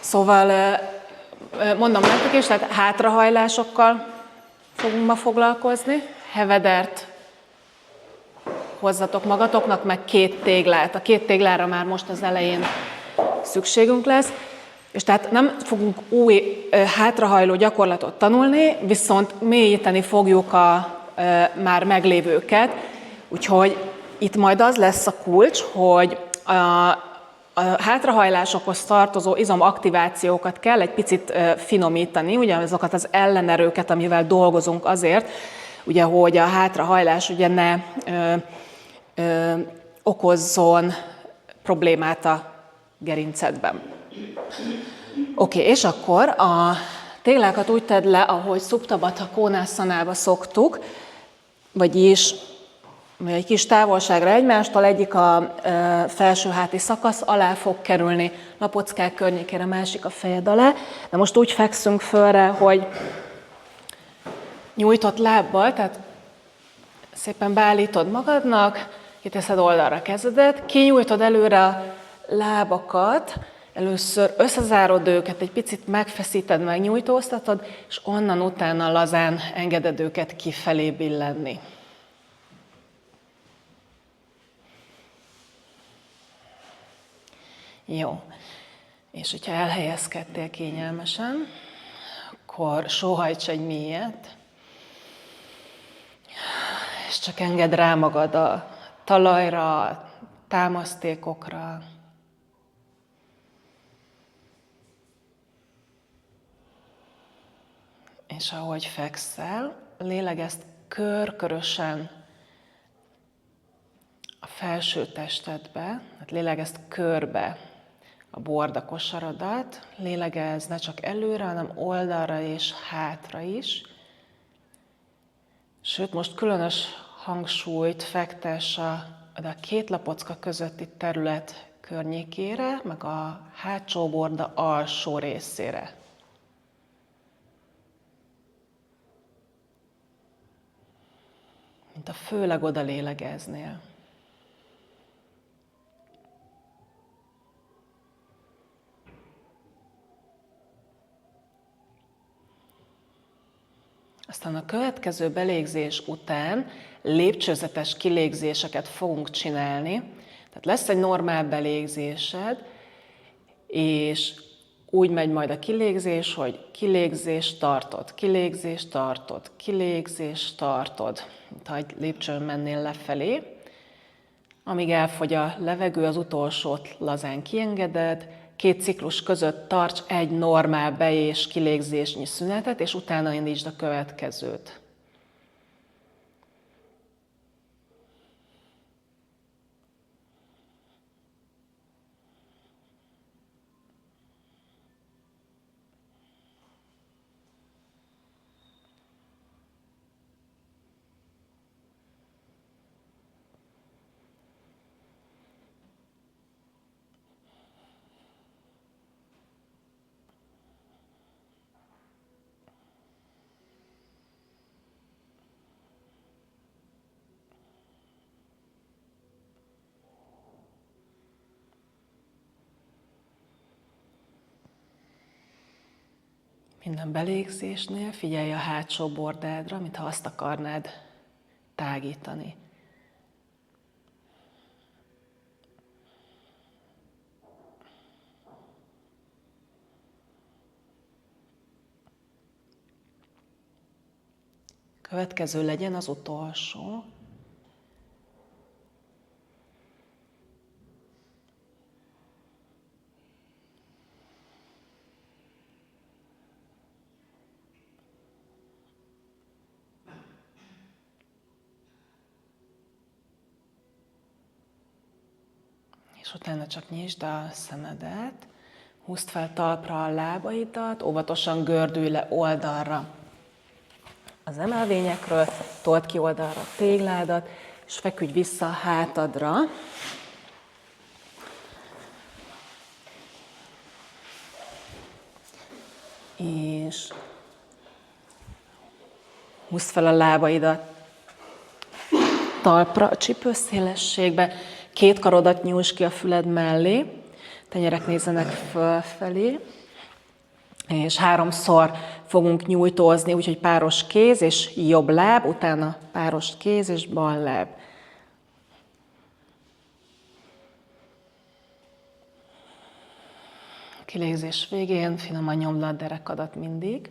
Szóval mondom nektek is, tehát hátrahajlásokkal fogunk ma foglalkozni. Hevedert hozzatok magatoknak, meg 2 téglát. A 2 téglára már most az elején szükségünk lesz. És tehát nem fogunk új hátrahajló gyakorlatot tanulni, viszont mélyíteni fogjuk a már meglévőket. Úgyhogy itt majd az lesz a kulcs, hogy a hátrahajlásokhoz tartozó izomaktivációkat kell egy picit finomítani, ugye azokat az ellenerőket, amivel dolgozunk azért, ugye, hogy a hátrahajlás ugye ne okozzon problémát a gerincedben. Oké, és akkor a téglákat úgy tedd le, ahogy Supta Baddha Konasana-ba szoktuk, vagyis egy kis távolságra egymástól, egyik a felső háti szakasz alá fog kerülni, lapockák környékére, másik a fejed alá. De most úgy fekszünk fölre, hogy nyújtott lábbal, tehát szépen beállítod magadnak, kiteszed oldalra kezedet, kinyújtod előre a lábakat, először összezárod őket, egy picit megfeszíted, megnyújtóztatod, és onnan utána lazán engeded őket kifelé billenni. Jó. És hogyha elhelyezkedtél kényelmesen, akkor sóhajts egy mélyet, és csak engedd rá magad a talajra, a támasztékokra. És ahogy fekszel, lélegezd körkörösen a felső testedbe, tehát lélegezd körbe a borda kosaradat, lélegezd ne csak előre, hanem oldalra és hátra is. Sőt, most különös hangsúlyt fektess a 2 lapocka közötti terület környékére, meg a hátsó borda alsó részére. Mint a főleg oda lélegeznél. Aztán a következő belégzés után lépcsőzetes kilégzéseket fogunk csinálni. Tehát lesz egy normál belégzésed, és úgy megy majd a kilégzés, hogy kilégzés, tartod, kilégzés, tartod, kilégzés, tartod. Mintha egy lépcsőn mennél lefelé. Amíg elfogy a levegő, az utolsót lazán kiengeded, 2 ciklus között tarts egy normál be- és kilégzésnyi szünetet, és utána indítsd a következőt. Minden belégzésnél figyelj a hátsó bordádra, mintha azt akarnád tágítani. Következő legyen az utolsó. És utána csak nyisd a szemedet, húzd fel talpra a lábaidat, óvatosan gördülj le oldalra az emelvényekről, told ki oldalra a tégládat, és feküdj vissza a hátadra. És húzd fel a lábaidat talpra, a csípőszélességbe, 2 karodat nyújtsd ki a füled mellé, tenyerek nézzenek fölfelé, és 3-szor fogunk nyújtózni, úgyhogy páros kéz és jobb láb, utána páros kéz és bal láb. Kilégzés végén finoman nyomd le a derekadat mindig.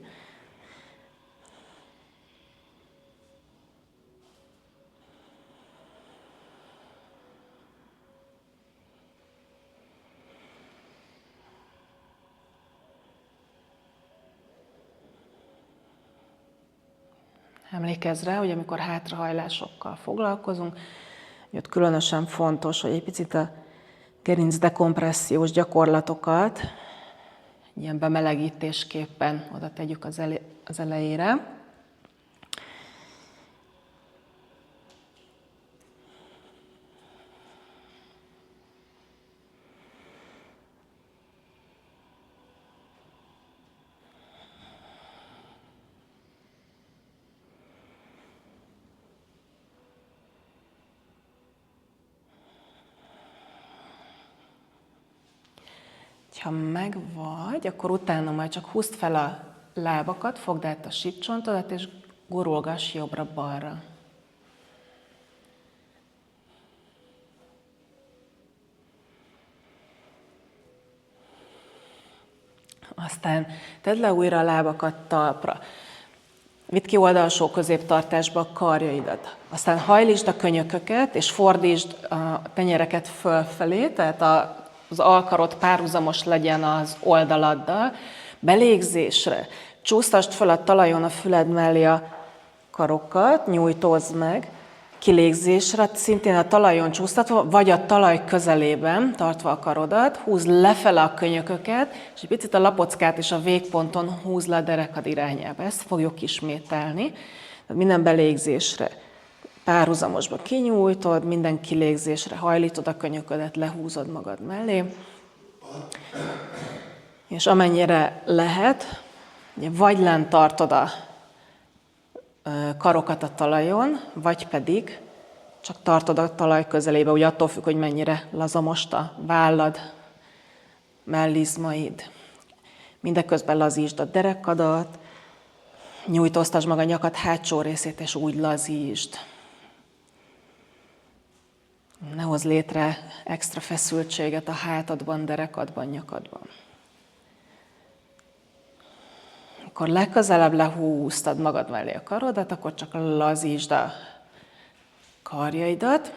Emlékezz rá, hogy amikor hátrahajlásokkal foglalkozunk, ott különösen fontos, hogy egy picit a gerinc dekompressziós gyakorlatokat ilyen bemelegítésképpen oda tegyük az elejére. Ha megvagy, akkor utána majd csak húzd fel a lábakat, fogd át a sípcsontodat, és gurulgass jobbra-balra. Aztán tedd le újra a lábakat talpra. Vidd ki oldalsó középtartásba a karjaidat. Aztán hajlítsd a könyököket, és fordítsd a tenyereket fölfelé, tehát az alkarod párhuzamos legyen az oldaladdal. Belégzésre csúsztasd fel a talajon a füled mellé a karokat, nyújtózd meg. Kilégzésre szintén a talajon csúsztatva, vagy a talaj közelében tartva a karodat, húzd lefele a könyököket, és egy picit a lapockát is a végponton húzd le a derekad irányába. Ezt fogjuk ismételni. Minden belégzésre párhuzamosba kinyújtod, minden kilégzésre hajlítod a könyöködet, lehúzod magad mellé. És amennyire lehet, vagy lent tartod a karokat a talajon, vagy pedig csak tartod a talaj közelébe, ugye attól függ, hogy mennyire laza most a vállad, mellizmaid. Mindeközben lazítsd a derekadat, nyújtóztasd meg a nyakad hátsó részét, és úgy lazítsd. Ne hozz létre extra feszültséget a hátadban, derekadban, nyakadban. Akkor legközelebb lehúztad magad mellé a karodat, akkor csak lazítsd a karjaidat,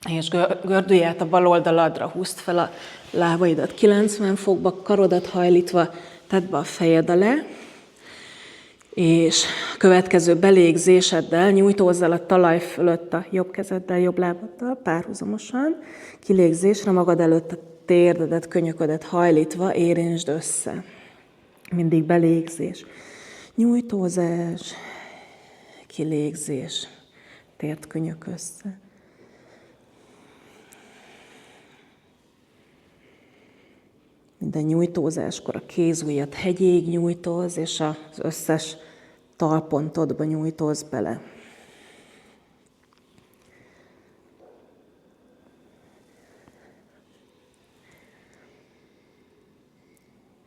és gördülj át a bal oldaladra, húzd fel a lábaidat 90 fokba, karodat hajlítva, tedd be a fejed alá, és a következő belégzéseddel nyújtózz el a talaj fölött a jobb kezeddel, jobb lábaddal párhuzamosan, kilégzésre magad előtt a térdedet, könyöködet hajlítva érintsd össze. Mindig belégzés, nyújtózás, kilégzés, tért, könyök össze. Minden nyújtózáskor a kézujjat hegyéig nyújtóz, és az összes talpontodba nyújtóz bele.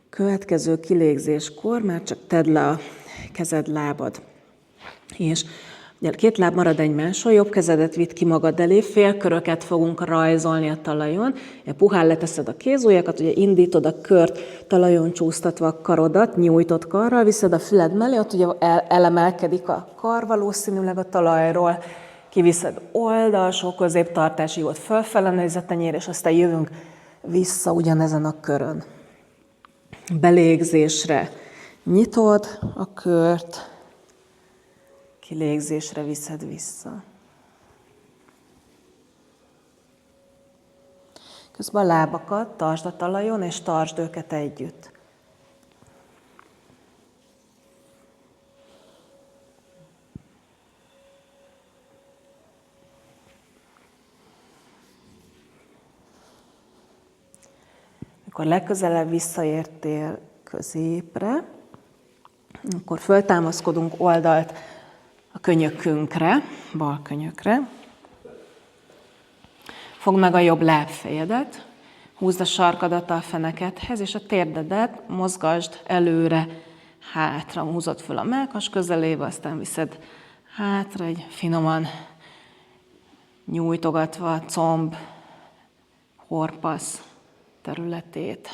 Következő kilégzéskor már csak tedd le a kezed, lábad. És ugye két láb marad egymáson, jobb kezedet vidd ki magad elé, félköröket fogunk rajzolni a talajon. Puhán leteszed a kézujjakat, ugye indítod a kört, talajon csúsztatva a karodat, nyújtott karral, viszed a füled mellé, ott ugye elemelkedik a kar valószínűleg a talajról, kiviszed oldalsó középtartásig, ott fölfele néz a tenyér, és aztán jövünk vissza ugyanezen a körön. Belégzésre nyitod a kört, kilégzésre viszed vissza. Közben a lábakat tartsd a talajon, és tartsd őket együtt. Amikor legközelebb visszaértél középre, akkor föltámaszkodunk oldalt a könyökünkre, bal könyökre. Fogd meg a jobb lábfejedet, Húzd a sarkadat a fenekedhez, és a térdedet mozgasd előre, hátra. Húzod föl a mellkas közelébe, aztán viszed hátra, egy finoman nyújtogatva a comb, horpasz területét.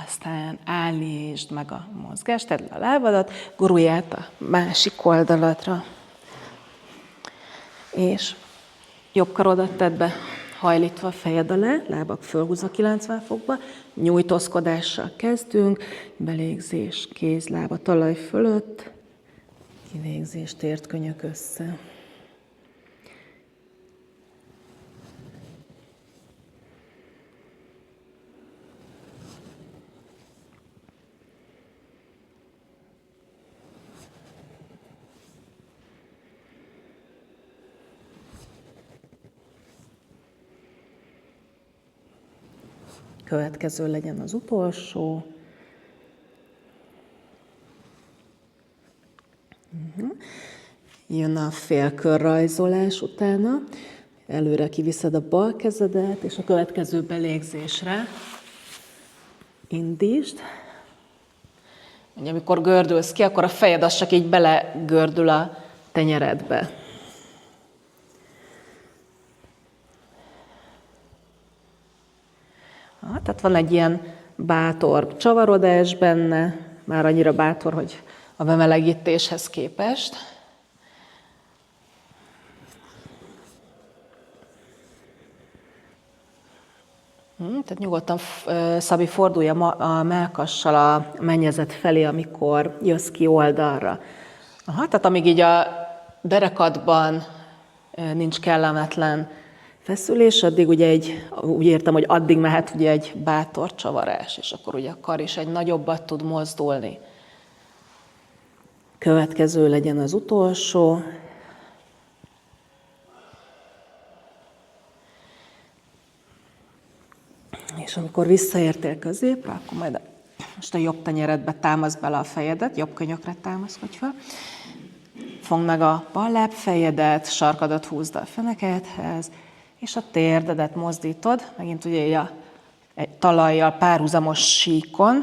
Aztán állítsd meg a mozgást, tedd le a lábadat, gurulj át a másik oldalatra. És jobb karodat tedd be, hajlítva a fejed alá, lábak fölhúzva 90 fokba, nyújtózkodással kezdünk, belégzés, kézláb a talaj fölött, kilégzés, tért könyök össze. Következő legyen az utolsó. Jön a félkörrajzolás utána. Előre kiviszed a bal kezedet, és a következő belégzésre indítsd. Ugye, amikor gördülsz ki, akkor a fejed az csak így belegördül a tenyeredbe. Tehát van egy ilyen bátor csavarodás benne, már annyira bátor, hogy a bemelegítéshez képest. Tehát nyugodtan, Szabi, fordulj a mellkassal a mennyezet felé, amikor jössz ki oldalra. Tehát amíg így a derekadban nincs kellemetlen feszülés, addig ugye úgy értem, hogy addig mehet ugye egy bátor csavarás, és akkor ugye a kar is egy nagyobbat tud mozdulni. Következő legyen az utolsó. És amikor visszaértél középre, akkor majd most a jobb tenyeredbe támaszd bele a fejedet, jobb könyökre támaszkodj fel. Fogd meg a bal lábfejedet, sarkadat húzd a fenekedhez, és a térdedet mozdítod, megint ugye egy talajjal párhuzamos síkon,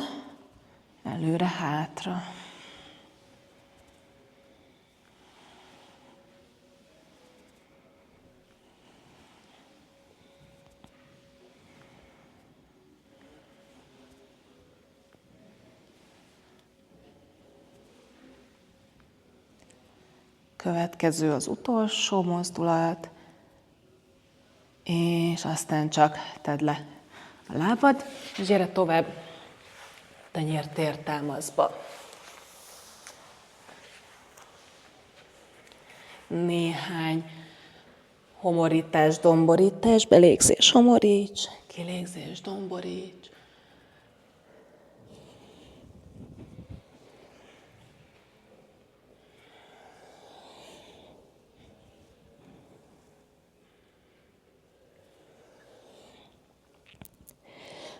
előre-hátra. Következő az utolsó mozdulat, és aztán csak tedd le a lábad, és gyere tovább tenyér-tértámaszba. Néhány homorítás, domborítás, belégzés, homoríts, kilégzés, domboríts.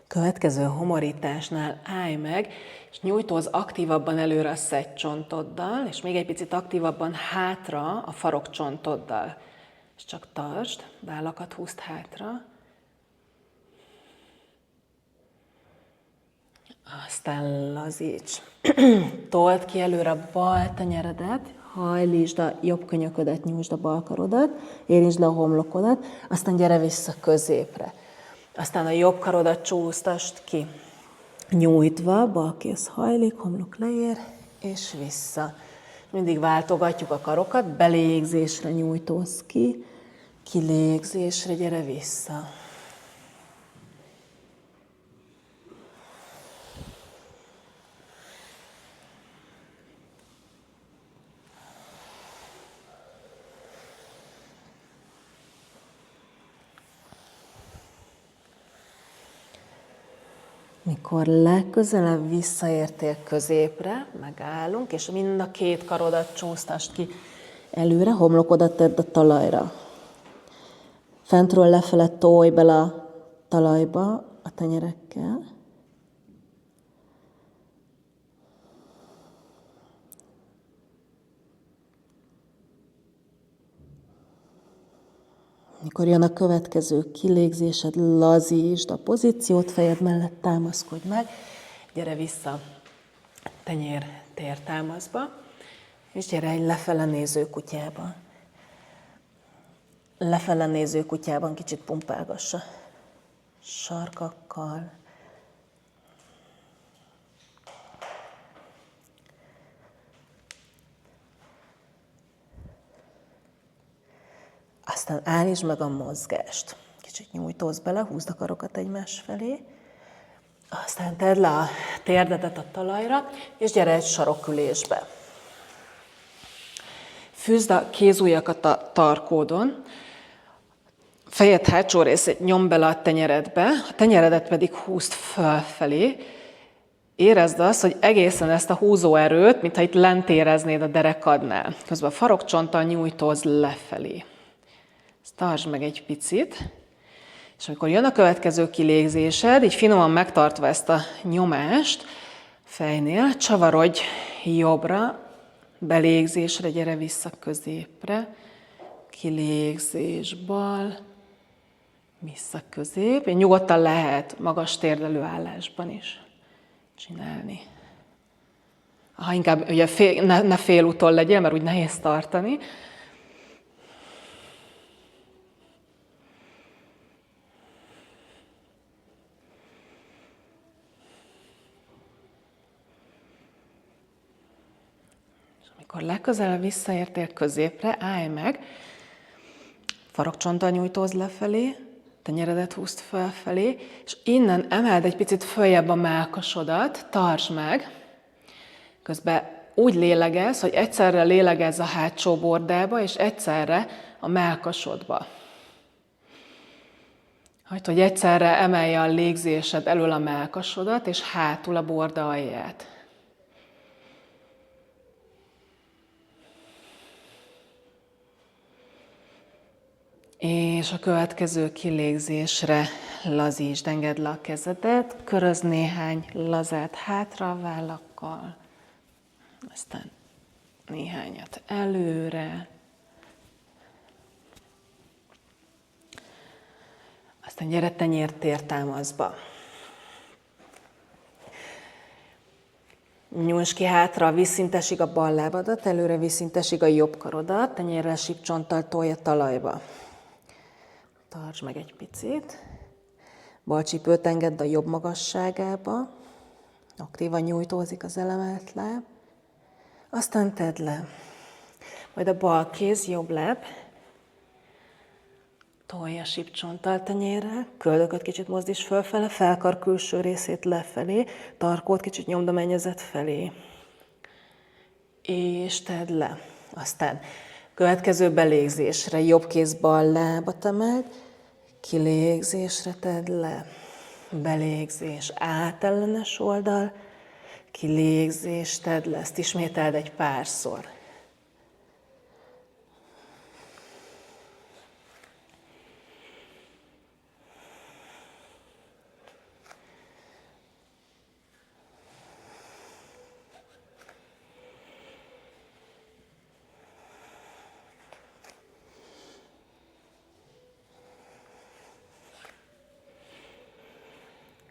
Következő homorításnál állj meg, és nyújtózz aktívabban előre a szedcsontoddal, és még egy picit aktívabban hátra a farokcsontoddal. És csak tartsd, vállakat húzd hátra. Aztán lazíts. Told ki előre a bal tenyeredet, hajlítsd a jobb könyöködet, nyújtsd a bal karodat, érintsd le a homlokodat, aztán gyere vissza középre. Aztán a jobb karodat csúsztasd ki. Nyújtva, bal kéz hajlik, homlok leér, és vissza. Mindig váltogatjuk a karokat, belégzésre nyújtózz ki, kilégzésre gyere vissza. Mikor legközelebb visszaértél középre, megállunk, és mind a két karodat csúsztasd ki előre, homlokodat tedd a talajra. Fentről lefele tolj bele a talajba a tenyerekkel. Mikor jön a következő kilégzésed, lazítsd a pozíciót, fejed mellett támaszkodj meg, gyere vissza tenyér tértámaszba, és gyere egy lefele néző kutyába. Lefele néző kutyában kicsit pumpálgassa sarkakkal. Aztán állítsd meg a mozgást. Kicsit nyújtózz bele, húzd a karokat egymás felé. Aztán tedd le a térdedet a talajra, és gyere egy sarokkülésbe. Fűzd a kézujjakat a tarkódon, fejed hátsó részét nyomd bele a tenyeredbe, a tenyeredet pedig húzd felfelé. Érezd azt, hogy egészen ezt a húzóerőt, mintha itt lent éreznéd a derekadnál. Közben a farokcsonttal nyújtózz lefelé. Ezt tartsd meg egy picit, és amikor jön a következő kilégzésed, így finoman megtartva ezt a nyomást fejnél, csavarodj jobbra, belégzésre, gyere vissza középre, kilégzés bal, vissza közép. Én nyugodtan lehet magas térdelő állásban is csinálni. Ha inkább ugye ne félúton legyél, mert úgy nehéz tartani. Amikor legközelebb visszaértél középre, állj meg, farokcsonttal nyújtózz lefelé, tenyeredet húzd felfelé, és innen emeld egy picit följebb a mellkasodat, tartsd meg. Közben úgy lélegezz, hogy egyszerre lélegezz a hátsó bordába, és egyszerre a mellkasodba. Hagyd, hogy egyszerre emelje a légzésed elől a mellkasodat, és hátul a borda alját. És a következő kilégzésre lazítsd, engedd le a kezedet, körözd néhány lazát hátra a vállakkal, aztán néhányat előre, aztán gyere tenyér tértámaszba. Nyújtsd ki hátra a vízszintesig a bal lábadat, előre vízszintesig a jobb karodat, tenyérrel sípcsonttal tolj a talajba. Tartsd meg egy picit. Bal csípőt engedd a jobb magasságába. Aktívan nyújtózik az elemelt láb. Aztán tedd le. Majd a bal kéz, jobb láb. Tolj a sípcsonttal tenyérrel. Köldököt kicsit mozdíts fölfele, felkar külső részét lefelé. Tarkót kicsit nyomd a mennyezet felé. És tedd le. Aztán következő belégzésre jobb kéz bal lábat emeld, kilégzésre tedd le, belégzés átellenes oldal, kilégzés tedd le, ezt ismételd egy párszor.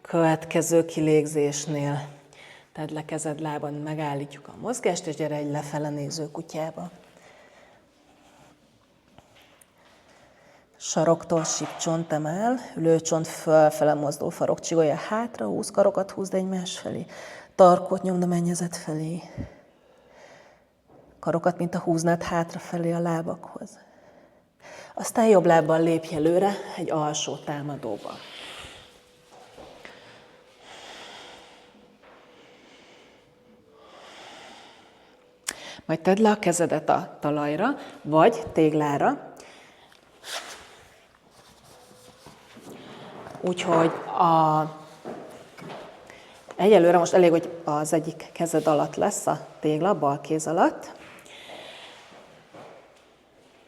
Következő kilégzésnél tedd le kezed lábon, megállítjuk a mozgást, és gyere egy lefele néző kutyába. Saroktól sípcsont emel, ülőcsont fölfele mozdul, farok csigolja hátra, húz karokat, húzd egymás felé. Tarkót nyomd a mennyezet felé. Karokat, mint a húznád hátrafelé a lábakhoz. Aztán jobb lábbal lépj előre egy alsó támadóba. Majd tedd le a kezedet a talajra, vagy téglára. Úgyhogy egyelőre most elég, hogy az egyik kezed alatt lesz a tégla, bal kéz alatt.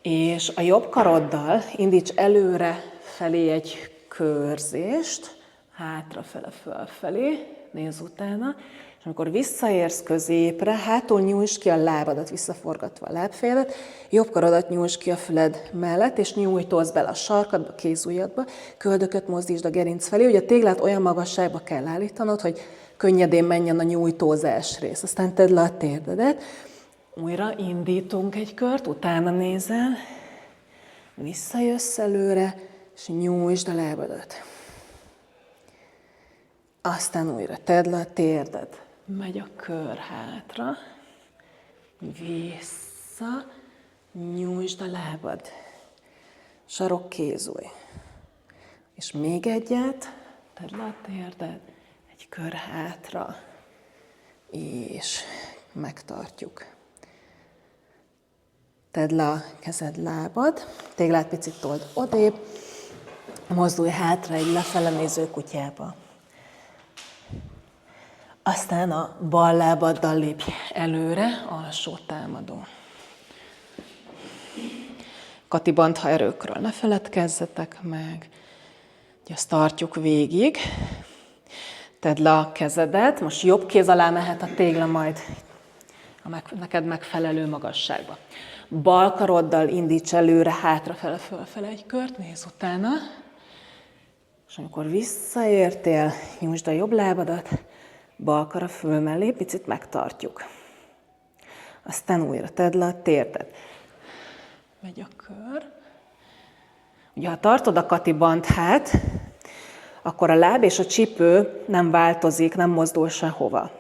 És a jobb karoddal indíts előre felé egy körzést, hátrafele, fölfelé, nézz utána, és amikor visszaérsz középre, hátul nyújtsd ki a lábadat, visszaforgatva a lábfejedet, jobb karodat nyújtsd ki a füled mellett, és nyújtózz bele a sarkadba, a kézujjadba, köldököt mozdítsd a gerinc felé, ugye a téglát olyan magasságba kell állítanod, hogy könnyedén menjen a nyújtózás rész. Aztán tedd le a térdedet, újra indítunk egy kört, utána nézel, visszajössz előre, és nyújtsd a lábadat. Aztán újra tedd le a térded. Megy a kör hátra, vissza, nyújtsd a lábad. Sarok kézúj. És még egyet, tedd le a térded, egy kör hátra, és megtartjuk. Tedd le a kezed lábad, téglát picit told odébb, mozdulj hátra egy lefele néző kutyába. Aztán a bal lábaddal lépj előre, alsó támadó. Kati Bandha erőkről ne feledkezzetek meg, hogy azt tartjuk végig. Tedd le a kezedet, most jobb kéz alá mehet a tégla majd a neked megfelelő magasságba. Bal karoddal indíts előre, hátrafele, fölfele egy kört, nézz utána. És amikor visszaértél, nyújtsd a jobb lábadat, bal kar a fül mellé, picit megtartjuk. Aztán újra tedd le a térdet. Megy a kör. Ugye, ha tartod a Kati Bandhát, akkor a láb és a csípő nem változik, nem mozdul sehova.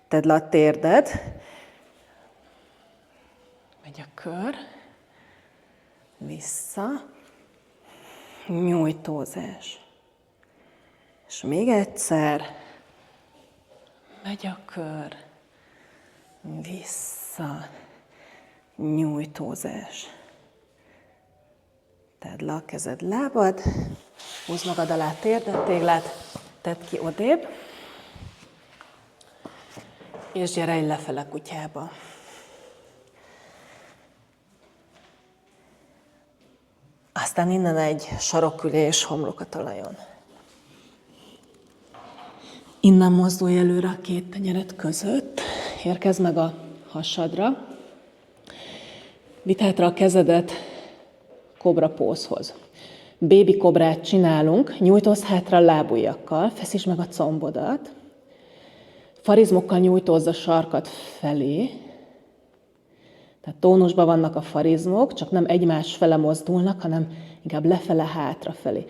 Tedd le a térded. Megy a kör. Vissza. Nyújtózás. És még egyszer. Megy a kör. Vissza. Nyújtózás. Tedd le a kezed lábad, húzd magad alá térdet, téglát, tedd ki odébb, és gyere egy lefele kutyába. Aztán innen egy sarokülés, homlok a talajon. Innen mozdulj előre a két tenyered között, érkezz meg a hasadra, vidd hátra a kezedet kobra pózhoz. Baby kobrát csinálunk, nyújtózz hátra a lábujjakkal, feszítsd meg a combodat, farizmokkal nyújtózz a sarkad felé, tehát tónusban vannak a farizmok, csak nem egymás fele mozdulnak, hanem inkább lefele, hátrafelé.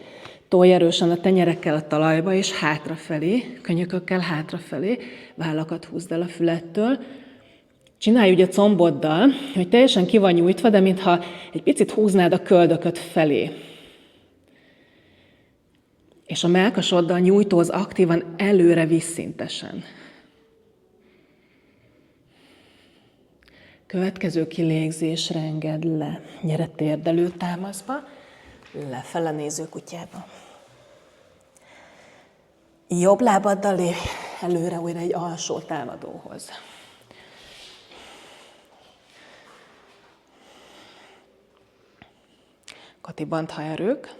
Tolj erősen a tenyerekkel a talajba, és hátrafelé, könyökökkel hátrafelé, vállakat húzd el a fülettől. Csinálj ugye comboddal, hogy teljesen ki van nyújtva, de mintha egy picit húznád a köldököt felé. És a mellkasoddal nyújtózz aktívan előre vízszintesen. Következő kilégzésre engedd le. Gyere térdelő támaszba, lefele néző kutyába. Jobb lábaddal lépj előre újra egy alsó támadóhoz. Kati Bandha erők.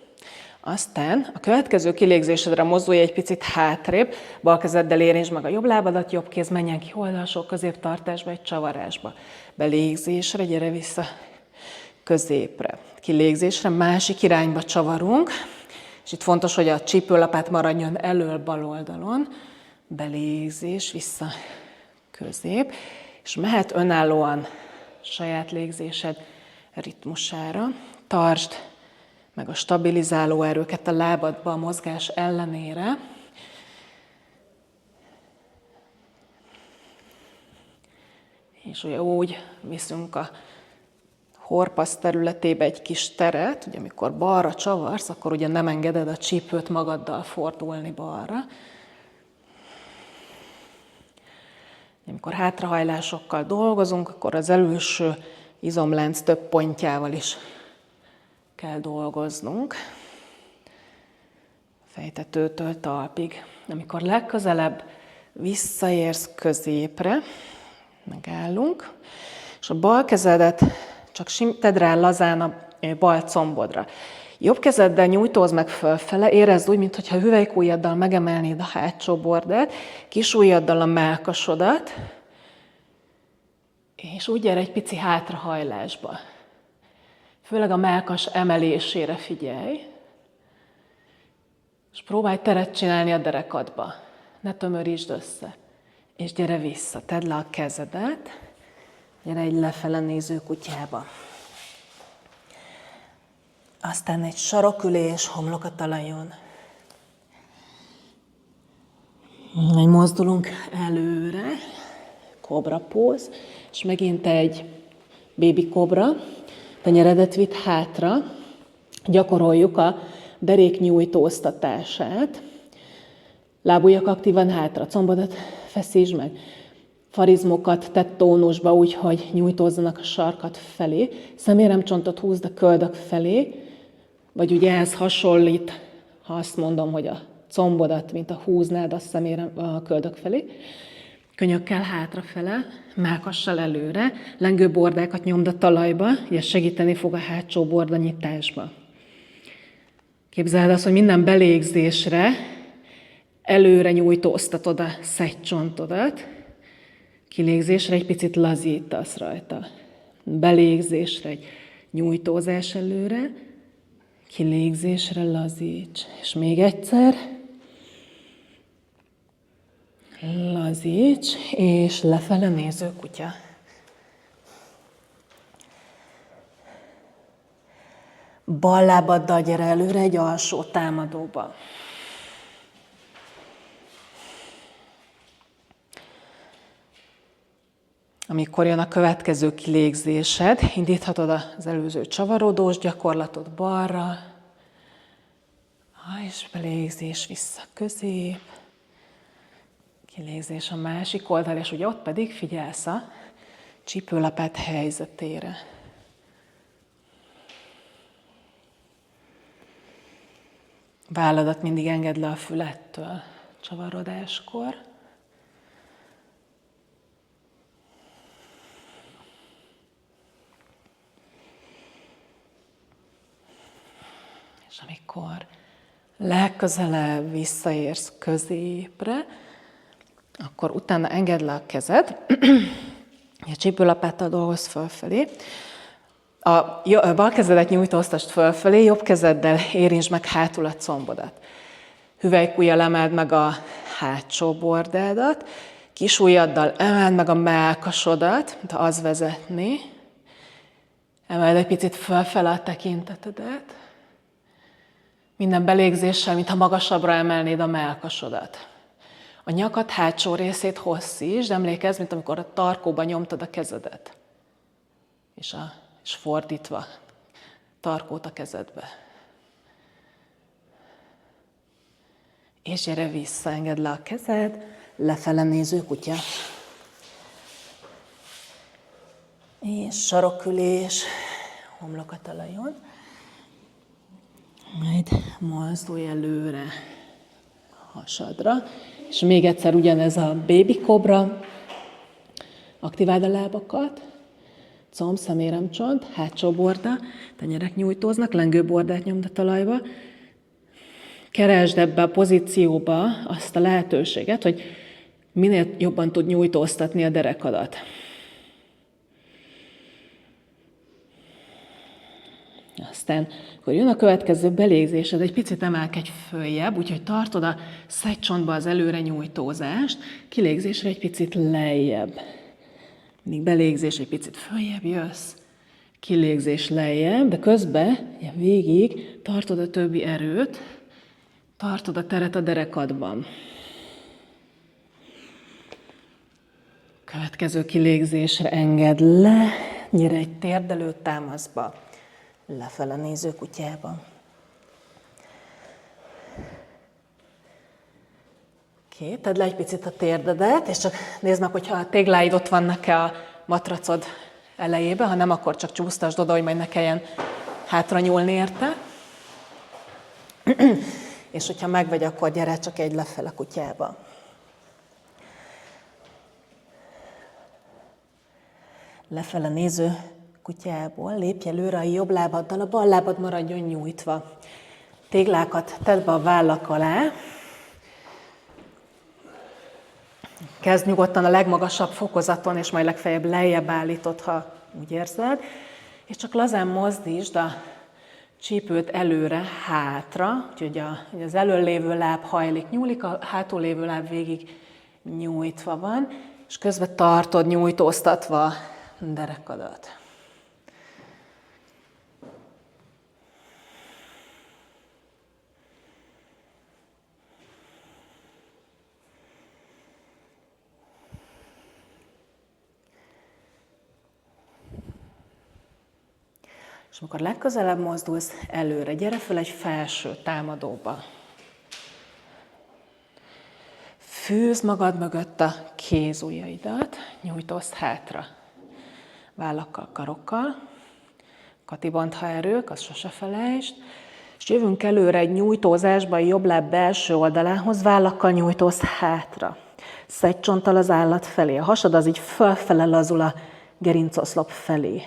Aztán a következő kilégzésedre mozdulj egy picit hátrébb, bal kezeddel érintsd meg a jobb lábadat, jobb kéz menjen ki oldalsó középtartásba, egy csavarásba. Belégzésre, gyere vissza középre. Kilégzésre, másik irányba csavarunk, és itt fontos, hogy a csípőlapát maradjon elől bal oldalon. Belégzés, vissza közép, és mehet önállóan saját légzésed ritmusára. Tartsd meg a stabilizáló erőket a lábadba a mozgás ellenére. És ugye úgy viszünk a horpasz területébe egy kis teret, ugye amikor balra csavarsz, akkor ugye nem engeded a csípőt magaddal fordulni balra. Amikor hátrahajlásokkal dolgozunk, akkor az előső izomlánc több pontjával is kell dolgoznunk, fejtetőtől talpig. Amikor legközelebb visszaérsz középre, megállunk, és a bal kezedet csak tedd rá lazán a bal combodra. Jobb kezeddel nyújtózz meg fölfele, érezd úgy, mintha hüvelykujjaddal megemelnéd a hátsó bordát, kis ujjaddal a mellkasodat, és úgy gyere egy pici hátrahajlásba. Főleg a mellkas emelésére figyelj, és próbálj teret csinálni a derekadba. Ne tömörítsd össze. És gyere vissza, tedd le a kezedet, gyere egy lefele néző kutyába. Aztán egy sarokülés, homlok a talajon. Mozdulunk előre, kobra póz, és megint egy baby kobra, tenyeredet vidd hátra, gyakoroljuk a derék nyújtóztatását. Lábujjak aktívan hátra, combodat feszítsd meg. Farizmokat tedd tónusba úgy, hogy nyújtózzanak a sarkat felé. Szeméremcsontot húzd a köldök felé, vagy ugye ehhez hasonlít, ha azt mondom, hogy a combodat, mint a húznád a köldök felé. Könyökkel hátrafele, mellkassal előre, lengő bordákat nyomd a talajba, ez segíteni fog a hátsó borda nyitásba. Képzeld azt, hogy minden belégzésre előre nyújtóztatod a szegycsontodat, kilégzésre egy picit lazítasz rajta. Belégzésre egy nyújtózás előre, kilégzésre lazíts. És még egyszer. Lazíts, és lefele néző kutya. Bal lábaddal gyere előre egy alsó támadóba. Amikor jön a következő kilégzésed, indíthatod az előző csavarodós gyakorlatot balra, és belégzés vissza közép, kilégzés a másik oldal, és ugye ott pedig figyelsz a csípőlapát helyzetére. Válladat mindig engedd le a fülettől csavarodáskor. És amikor legközelebb visszaérsz középre, akkor utána engedd le a kezed, a csípőlapáttal dolgozz fölfelé. A bal kezedet nyújtóztasd fölfelé, jobb kezeddel érintsd meg hátul a combodat. Hüvelykujjal emeld meg a hátsó bordádat, kis ujjaddal emeld meg a mellkasodat, mint az vezetné. Emeld egy picit fölfele a tekintetedet. Minden belégzéssel, mintha magasabbra emelnéd a mellkasodat. A nyakad hátsó részét hosszítsd, emlékezz, mint amikor a tarkóba nyomtad a kezedet. És fordítva, tarkót a kezedbe. És gyere vissza, engedd le a kezed, lefele néző kutya. És sarokülés, homlok a talajon. Majd mozdulj előre hasadra. És még egyszer ugyanez a baby kobra. Aktiváld a lábakat. Comb, szeméremcsont, hátsó borda, tenyerek nyújtóznak, lengő bordát nyomd a talajba. Keresd ebbe a pozícióba azt a lehetőséget, hogy minél jobban tud nyújtóztatni a derekadat. Aztán, akkor jön a következő belégzésed, egy picit emelkedj följebb, úgyhogy tartod a szegycsontba az előre nyújtózást, kilégzésre egy picit lejjebb. Mindig belégzés, egy picit följebb jössz, kilégzés lejjebb, de közben végig tartod a többi erőt, tartod a teret a derekadban. Következő kilégzésre engedd le, gyere egy térdelő támaszba, lefele néző kutyába. Oké, tedd le egy picit a térdedet, és csak nézd meg, hogyha a tégláid ott vannak-e a matracod elejébe, ha nem, akkor csak csúsztasd oda, hogy majd ne kelljen hátra nyúlni érte. És hogyha meg vagy, akkor gyere csak egy lefele kutyába. Lefele néző kutyából, lépj előre a jobb lábaddal, a bal lábad maradjon nyújtva. Téglákat tedd be a vállak alá. Kezd nyugodtan a legmagasabb fokozaton, és majd legfeljebb lejjebb állítod, ha úgy érzed. És csak lazán mozdítsd a csípőt előre, hátra, úgyhogy az elől lévő láb hajlik, nyúlik, a hátul lévő láb végig nyújtva van, és közben tartod nyújtóztatva a derekadat. És amikor legközelebb mozdulsz előre, gyere föl egy felső támadóba. Fűzd magad mögött a kézujjaidat, nyújtózz hátra. Vállakkal, karokkal, katibantha erők, azt sose felejtsd. És jövünk előre egy nyújtózásba, a jobb láb belső oldalához, vállakkal nyújtózz hátra. Szedj csonttal az állat felé, a hasad az így fölfele lazul a gerincoszlop felé.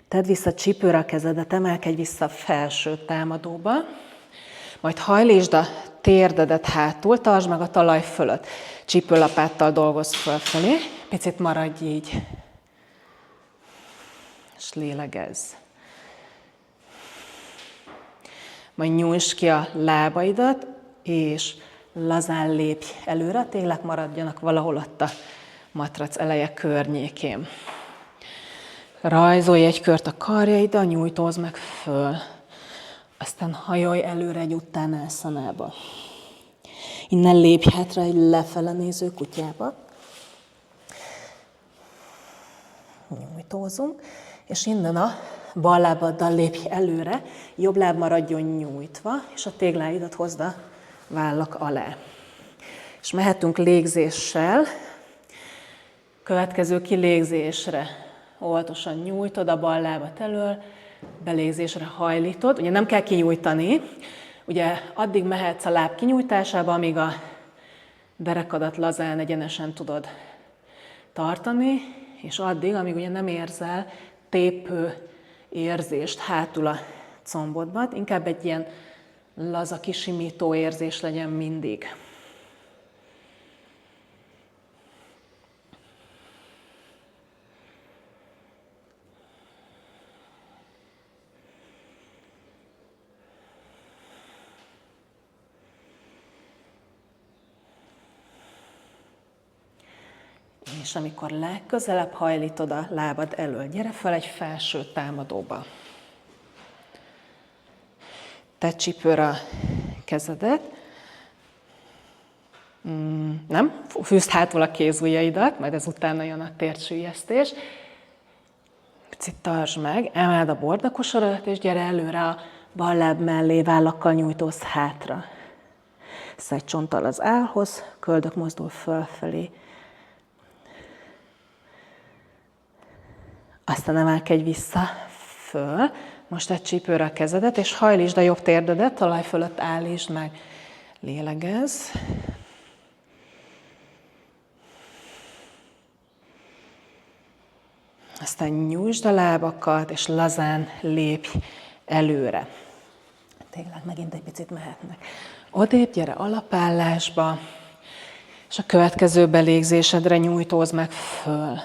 Tedd vissza csípőre a kezedet, emelkedj vissza a felső támadóba, majd hajlítsd a térdedet hátul, tartsd meg a talaj fölött. Csípőlapáttal dolgozz fölfelé, picit maradj így, és lélegezz. Majd nyújtsd ki a lábaidat, és lazán lépj előre, a téglák maradjanak valahol ott a matrac eleje környékén. Rajzolj egy kört a karjaiddal, nyújtózz meg föl. Aztán hajolj előre egy uttánásszanába. Innen lépj hátra egy lefele néző kutyába. Nyújtózunk. És innen a bal lábaddal lépj előre, jobb láb maradjon nyújtva, és a tégláidat hozd a vállak alá. És mehetünk légzéssel. Következő kilégzésre óvatosan nyújtod a bal lábat elől, belégzésre hajlítod. Ugye nem kell kinyújtani, ugye addig mehetsz a láb kinyújtásába, amíg a derekadat lazán, egyenesen tudod tartani, és addig, amíg ugye nem érzel tépő érzést hátul a combodban, inkább egy ilyen laza, kisimító érzés legyen mindig. És amikor legközelebb hajlítod a lábad elől, gyere fel egy felső támadóba. Tedd csípőre a kezedet. Nem, fűzd hátul a kézujjaidat, majd ezután jön a térdsüllyesztés. Picit tartsd meg, emeld a bordakosodat, és gyere előre a bal láb mellé, vállakkal nyújtózz hátra. Szedj csonttal az állhoz, köldök mozdul fölfelé. Aztán emelkedj vissza, föl. Most tedd csípőre a kezedet, és hajlítsd a jobb térdedet, talaj fölött állítsd meg. Lélegezz. Aztán nyújtsd a lábakat, és lazán lépj előre. Tényleg megint egy picit mehetnek. Odébb, gyere alapállásba, és a következő belégzésedre nyújtózz meg föl.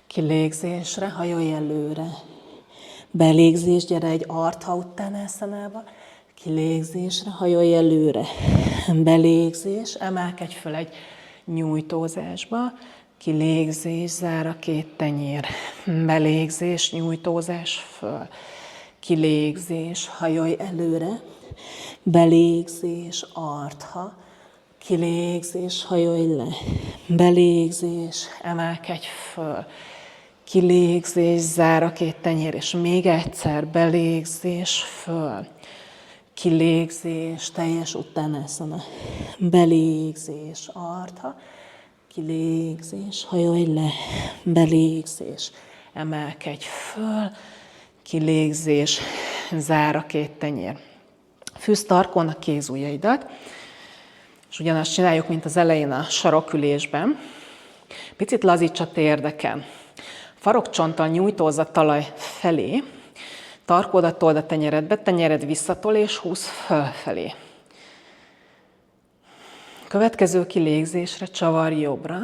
Kilégzésre, hajolj előre. Belégzés, gyere egy artha uttánásszanába. Kilégzésre, hajolj előre. Belégzés, emelkedj föl egy nyújtózásba. Kilégzés, zár a két tenyér. Belégzés, nyújtózás föl. Kilégzés, hajolj előre. Belégzés, artha. Kilégzés, hajolj le. Belégzés, emelkedj föl. Kilégzés, zár a két tenyér, és még egyszer belégzés, föl. Kilégzés, teljes uttánászana. Belégzés, artha. Kilégzés, hajolj le. Belégzés, emelkedj föl. Kilégzés, zár a két tenyér. Fűzd tarkon a kézujjaidat, és És ugyanazt csináljuk, mint az elején a sarokülésben. Picit lazíts a térdeken. Farokcsonttal nyújtózz a talaj felé, tarkódat told a tenyeredbe, tenyered visszatol és húzz fölfelé. Következő kilégzésre csavarj jobbra,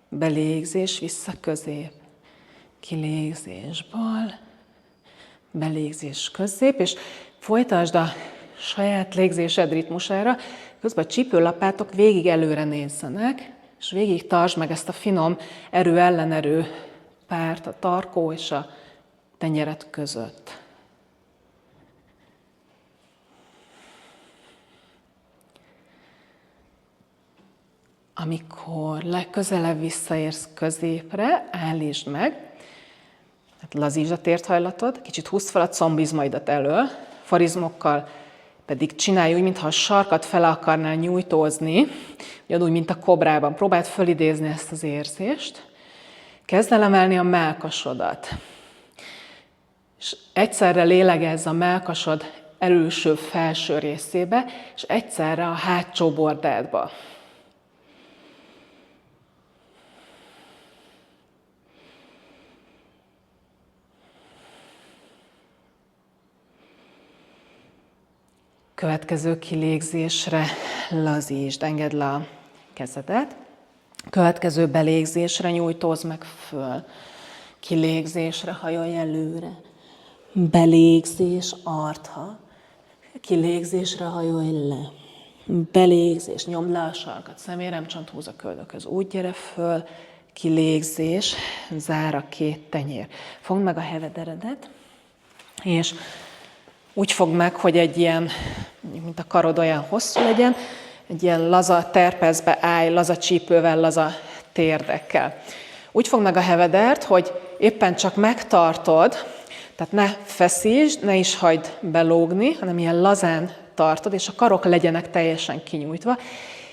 belégzés, vissza közép, kilégzés bal, belégzés közép, és folytasd a saját légzésed ritmusára, közben a csípőlapátok végig előre nézzenek, és végig tartsd meg ezt a finom erő-ellenerő párt a tarkó és a tenyeret között. Amikor legközelebb visszaérsz középre, állítsd meg, lazítsd a térthajlatod, kicsit húzd fel a combizmaidat elől, farizmokkal pedig csinálj úgy, mintha a sarkat fel akarnál nyújtózni, ugyanúgy, mint a kobrában. Próbáld fölidézni ezt az érzést. Kezd el emelni a mellkasodat. És egyszerre lélegezz a mellkasod előső-felső részébe, és egyszerre a hátsó bordádba. Következő kilégzésre lazítsd, engedd le a kezedet. Következő belégzésre nyújtózz meg föl. Kilégzésre hajolj előre. Belégzés, artha. Kilégzésre hajolj le. Belégzés, nyomd le a sarkat, szeméremcsont húz a köldökhöz. Úgy gyere föl, kilégzés, zár a két tenyér. Fogd meg a hevederedet, és úgy fogd meg, hogy egy ilyen, mint a karod olyan hosszú legyen, egy ilyen laza terpezbe állj, laza csípővel, laza térdekkel. Úgy fogd meg a hevedert, hogy éppen csak megtartod, tehát ne feszítsd, ne is hagyd belógni, hanem ilyen lazán tartod, és a karok legyenek teljesen kinyújtva,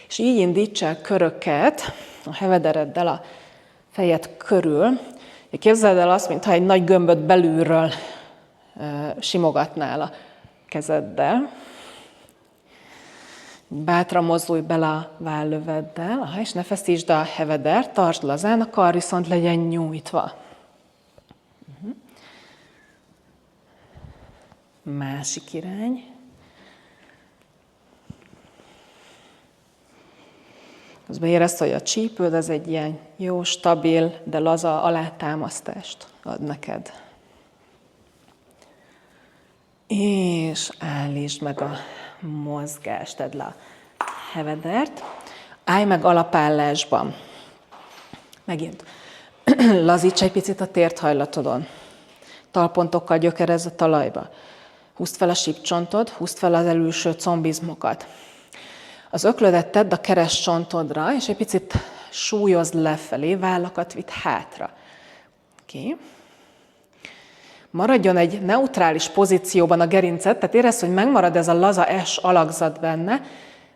és így indíts el köröket a hevedereddel a fejed körül. Képzeld el azt, mintha egy nagy gömböt belülről simogatnál a kezeddel. Bátran mozdulj bele a vállöveddel, és ne feszítsd a hevedert, tartsd lazán, a kar viszont legyen nyújtva. Másik irány. Közben érezd, hogy a csípőd az egy ilyen jó, stabil, de laza alátámasztást ad neked. És állítsd meg a mozgást, tedd le a hevedert. Állj meg alapállásban. Megint lazíts egy picit a térthajlatodon. Talpontokkal gyökerezz a talajba. Húzd fel a sípcsontod, húzd fel az előső combizmokat. Az öklödet tedd a keresztcsontodra, és egy picit súlyozd lefelé, vállakat vidd hátra. Okay. Maradjon egy neutrális pozícióban a gerinced, tehát érezd, hogy megmarad ez a laza S alakzat benne,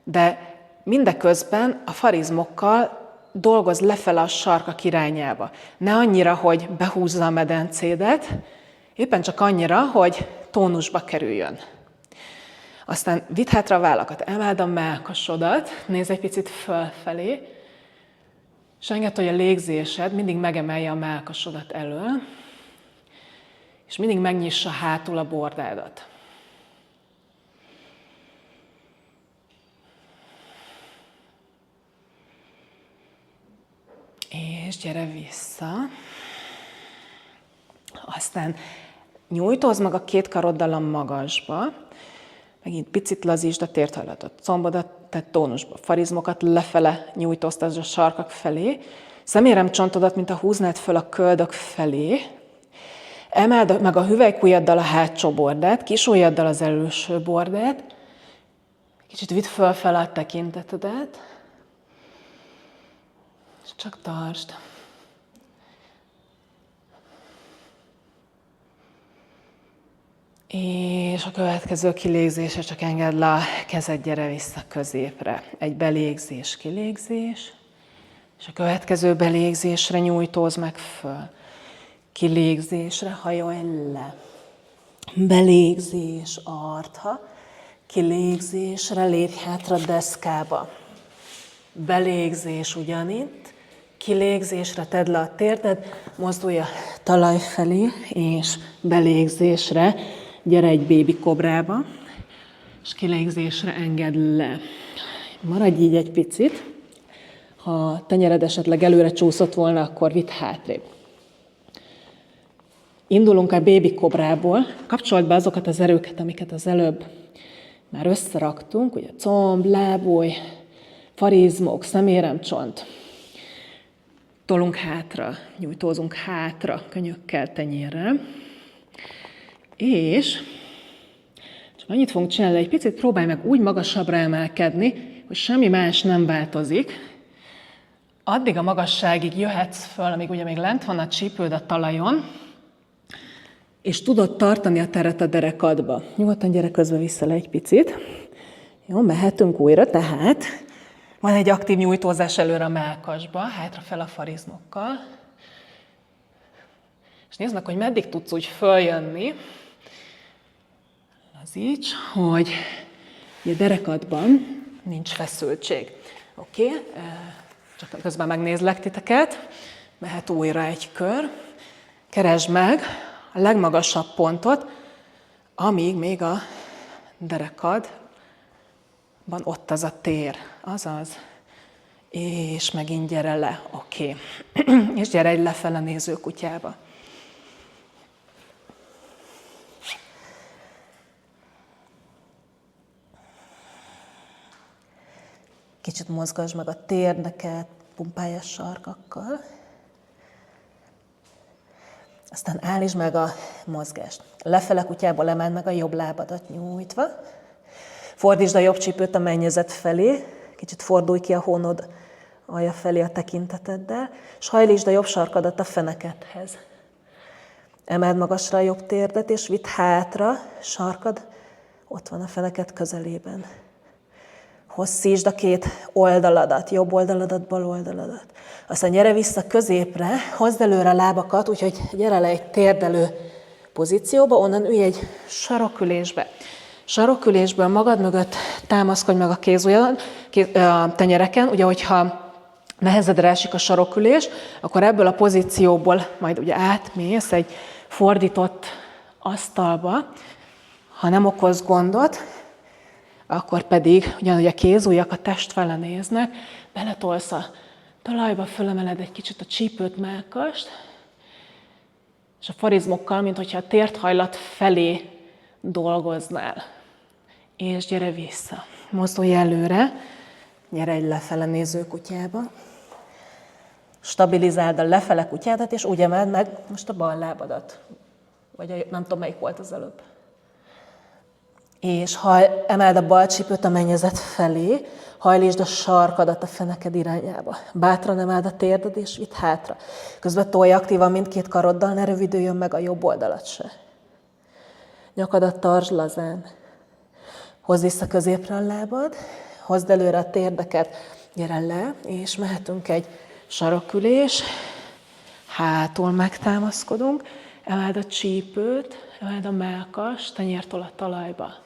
de mindeközben a farizmokkal dolgozz lefele a sarkak irányába. Ne annyira, hogy behúzza a medencédet, éppen csak annyira, hogy tónusba kerüljön. Aztán vidd hátra a vállakat, emeld a mellkasodat, nézz egy picit fölfelé, és engedd, hogy a légzésed mindig megemelje a mellkasodat elől, és mindig megnyissa hátul a bordádat. És gyere vissza. Aztán nyújtózz meg a két karoddal a magasba, megint picit lazítsd a térthajlatot, combodat, tehát tónusba, farizmokat lefele nyújtóztasd a sarkak felé, szeméremcsontodat, mint a húznád föl a köldök felé, emeld meg a hüvelykujjaddal a hátsó bordát, kisujjaddal az előső bordát, kicsit vidd fölfele a tekintetedet, és csak tartsd. És a következő kilégzésre csak engedd le a kezed, gyere vissza középre. Egy belégzés, kilégzés, és a következő belégzésre nyújtózz meg föl. Kilégzésre hajolj le. Belégzés, artha, kilégzésre lépj hátra deszkába. Belégzés ugyanitt, kilégzésre tedd le a térded, mozdulj a talaj felé, és belégzésre gyere egy bébi kobrába, és kilégzésre engedd le. Maradj így egy picit, ha a tenyered esetleg előre csúszott volna, akkor vidd hátrébb. Indulunk a bébi kobrából, kapcsold be azokat az erőket, amiket az előbb már összeraktunk, ugye comb, lábúj, farizmok, szeméremcsont. Tolunk hátra, nyújtózunk hátra, könyökkel, tenyérrel. És csak annyit fogunk csinálni, egy picit próbálj meg úgy magasabbra emelkedni, hogy semmi más nem változik. Addig a magasságig jöhetsz föl, amíg ugye még lent van a csípőd a talajon, és tudod tartani a teret a derekadba. Nyugodtan gyere közbe vissza le egy picit. Jó, mehetünk újra, tehát van egy aktív nyújtózás előre a mellkasba, hátrafel a farizmokkal. És nézd meg, hogy meddig tudsz úgy följönni. Lazíts, hogy a derekadban nincs feszültség. Oké? Csak közben megnézlek titeket. Mehet újra egy kör. Keresd meg a legmagasabb pontot, amíg még a derekadban ott az a tér. Azaz. És megint gyere le. Oké. És gyere egy lefele néző kutyába. Kicsit mozgasd meg a térdeket, pumpálj a sarkakkal. Aztán állítsd meg a mozgást. Lefele kutyából emeld meg a jobb lábadat nyújtva. Fordítsd a jobb csípőt a mennyezet felé. Kicsit fordulj ki a hónod alja felé a tekinteteddel. És hajlítsd a jobb sarkadat a fenekedhez. Emeld magasra a jobb térdet, és vidd hátra, sarkad ott van a feneked közelében. Hosszítsd a két oldaladat, jobb oldaladat, bal oldaladat. Aztán gyere vissza középre, hozd előre a lábakat, úgyhogy gyere le egy térdelő pozícióba, onnan ülj egy sarokülésbe. Sarokülésből magad mögött támaszkodj meg a kézujjadon, a tenyereken, ugye, hogyha nehezedre esik a sarokülés, akkor ebből a pozícióból majd ugye átmész egy fordított asztalba, ha nem okoz gondot, akkor pedig ugyanúgy a kézujjak a test fele néznek, beletolsz a talajba, fölemeled egy kicsit a csípőt, mellkast, és a farizmokkal, mint hogyha a térthajlat felé dolgoznál. És gyere vissza. Mozdulj előre, gyere egy lefele néző kutyába. Stabilizáld a lefele kutyádat, és úgy emeld meg most a bal lábadat. Vagy nem tudom, melyik volt az előbb. És emeld a bal csípőt a mennyezet felé, hajlítsd a sarkadat a feneked irányába. Bátran emeld a térded, és vidd hátra. Közben tolj aktívan mindkét karoddal, ne rövidüljön meg a jobb oldalat se. Nyakadat tartsd lazán. Hozd vissza középre a lábad, hozd előre a térdeket, gyere le, és mehetünk egy sarokülés. Hátul megtámaszkodunk, emeld a csípőt, emeld a mellkast, tenyértől a talajba.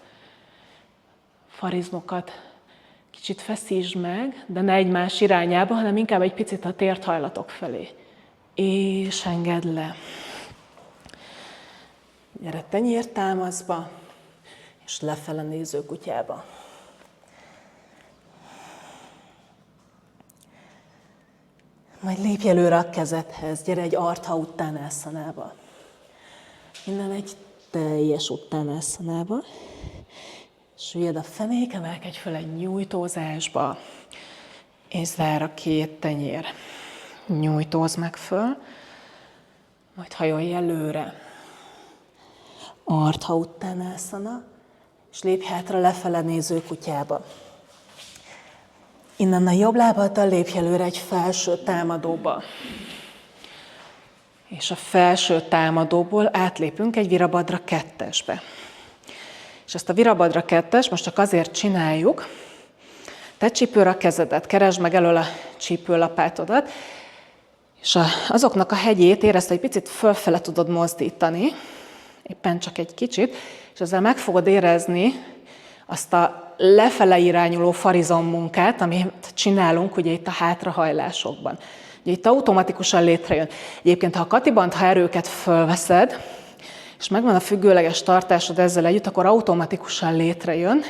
Farizmokat kicsit feszítsd meg, de ne egymás irányába, hanem inkább egy picit a térthajlatok felé. És engedd le. Gyere tenyértámaszba, és lefele néző kutyába. Majd lépj előre a kezedhez, gyere egy Ardha Uttanasana-ba. Innen egy teljes Uttanasana-ba. Süllyed a fenék, emelkedj föl egy nyújtózásba, és zár a két tenyér. Nyújtózz meg föl, majd hajolj előre. Ardha Uttanasana, és lépj hátra lefele néző kutyába. Innen a jobb lábaddal lépj előre egy felső támadóba. És a felső támadóból átlépünk egy Virabhadra 2-esbe. És ezt a Virabhadra 2-es most csak azért csináljuk, tedd csípőre a kezedet, keresd meg elől a csípőlapátodat, és azoknak a hegyét érezd, hogy picit fölfele tudod mozdítani, éppen csak egy kicsit, és ezzel meg fogod érezni azt a lefele irányuló farizommunkát, amit csinálunk ugye itt a hátrahajlásokban. Ugye itt automatikusan létrejön. Egyébként, ha a katibantha erőket fölveszed, és megvan a függőleges tartásod ezzel együtt, akkor automatikusan létrejön,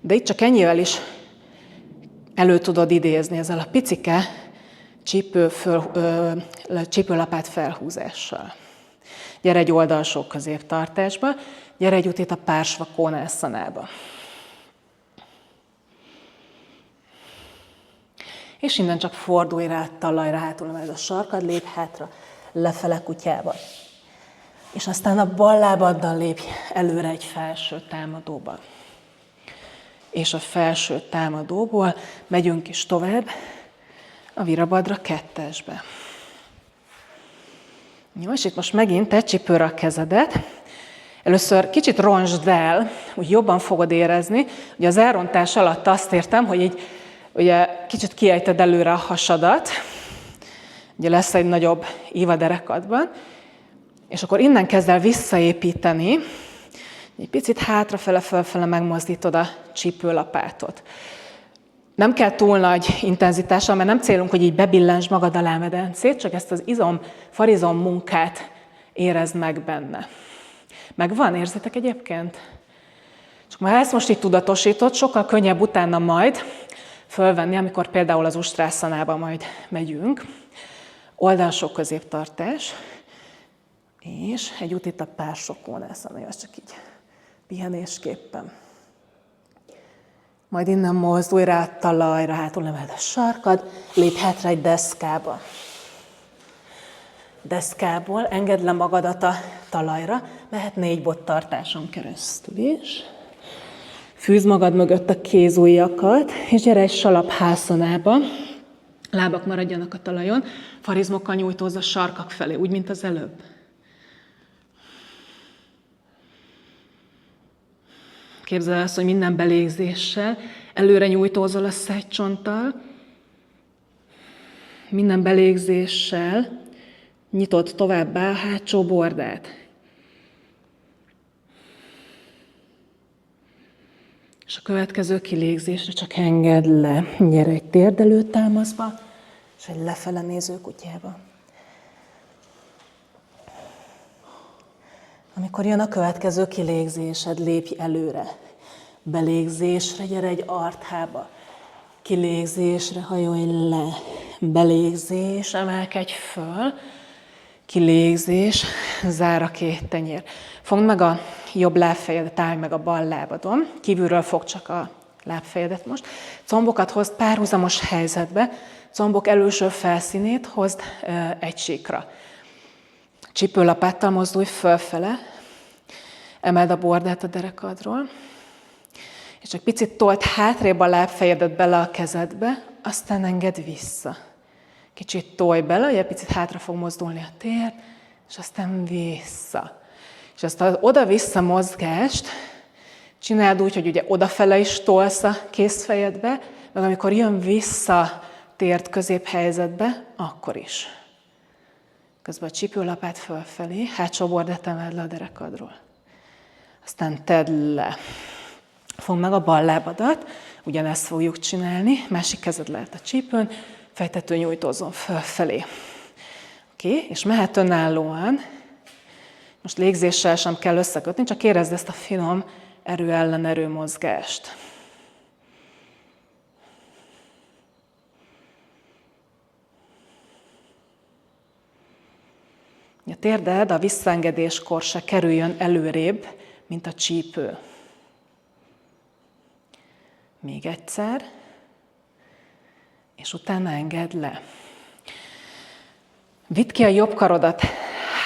de itt csak ennyivel is elő tudod idézni ezzel a picike csípőlapát felhúzással. Gyere egy oldalsó középtartásba, gyere egy itt a Pársva Konászanába. És innen csak fordulj rá, talajra, hátul emeled a sarkad, lépj hátra, lefele kutyába. És aztán a bal lábaddal lépj előre egy felső támadóba. És a felső támadóból megyünk is tovább a Virabhadra 2-esbe. Jó, és itt most megint te csípőre a kezedet. Először kicsit roncsd el, úgy jobban fogod érezni. Ugye az elrontás alatt azt értem, hogy így ugye kicsit kiejted előre a hasadat. Ugye lesz egy nagyobb ív a derekadban. És akkor innen kezd el visszaépíteni. Egy picit hátrafele, fölfele megmozdítod a csípőlapátot. Nem kell túl nagy intenzitással, mert nem célunk, hogy így bebillens magad alá medencét, csak ezt az farizom munkát érezd meg benne. Megvan, érzitek egyébként? Csak már ezt most itt tudatosított, sokkal könnyebb utána majd fölvenni, amikor például az Ustrászanába majd megyünk. Oldalsó középtartás, és egy itt a Pársva Konászanája, az csak így pihenésképpen. Majd innen mozdulj rá a talajra, hátul emeld a sarkad, lépj hátra egy deszkába. Deszkából engedd le magadat a talajra, mehet 4 bottartáson keresztül is. Fűzd magad mögött a kézujjakat, és gyere egy salabhásanába. Lábak maradjanak a talajon, farizmokkal nyújtózz a sarkak felé, úgy, mint az előbb. Képzeld azt, hogy minden belégzéssel előre nyújtózol a szájcsonttal, minden belégzéssel nyitod továbbá a hátsó bordát. És a következő kilégzésre csak engedd le. Gyere egy térdelő támaszba, és egy lefele néző kutyába. Amikor jön a következő kilégzésed, lépj előre. Belégzésre gyere egy arthába. Kilégzésre hajolj le. Belégzés, emelkedj föl. Kilégzés, zár a 2 tenyér. Fogd meg a jobb lábfejedet, állj meg a bal lábadon. Kívülről fogd csak a lábfejedet most. Combokat hozd párhuzamos helyzetbe. Combok előső felszínét hozd egy síkra. Csípőlapáttal mozdulj fölfele, emeld a bordát a derekadról, és csak picit told hátrébb a lábfejedet bele a kezedbe, aztán engedd vissza. Kicsit tolj bele, ugye picit hátra fog mozdulni a tér, és aztán vissza. És azt az oda-vissza mozgást csináld úgy, hogy ugye odafele is tolsz a kézfejedbe, meg amikor jön vissza tért középhelyzetbe, akkor is. Közben a csípőlapát fölfelé, hátsó bordát emeld le a derekadról. Aztán tedd le. Fogd meg a bal lábadat, ugyanezt fogjuk csinálni, másik kezed lehet a csípőn, fejtető nyújtózzon fölfelé. Oké, és mehet önállóan. Most légzéssel sem kell összekötni, csak érezd ezt a finom erő ellen erő mozgást. A térded a visszaengedéskor se kerüljön előrébb, mint a csípő. Még egyszer, és utána engedd le. Vidd ki a jobb karodat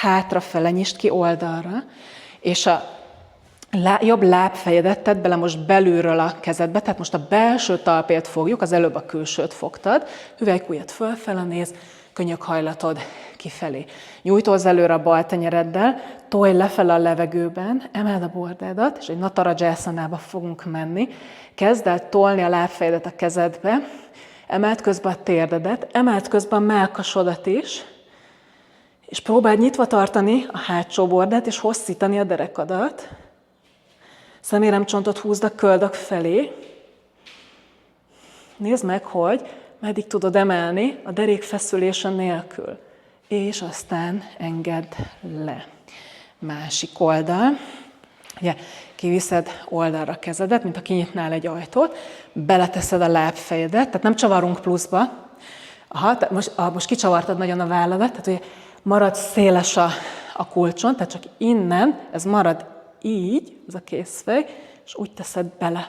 hátrafele, nyisd ki oldalra, és a jobb lábfejedet tedd bele most belülről a kezedbe, tehát most a belső talpét fogjuk, az előbb a külsőt fogtad, hüvelykujjad fölfele néz, könyökhajlatod kifelé. Nyújtózz előre a bal tenyereddel, tolj lefele a levegőben, emeld a bordádat, és egy Natarajásanába fogunk menni. Kezd el tolni a lábfejedet a kezedbe, emeld közben a térdedet, emeld közben a mellkasodat is, és próbáld nyitva tartani a hátsó bordát, és hosszítani a derekadat. Szeméremcsontot húzd a köldök felé. Nézd meg, hogy meddig tudod emelni a derék feszülése nélkül. És aztán engedd le. Másik oldal. Ugye, kiviszed oldalra kezedet, mint ha kinyitnál egy ajtót, beleteszed a lábfejedet, tehát nem csavarunk pluszba. Most kicsavartad nagyon a válladat, tehát ugye marad széles a kulcson, tehát csak innen, ez marad így, ez a kézfej, és úgy teszed bele.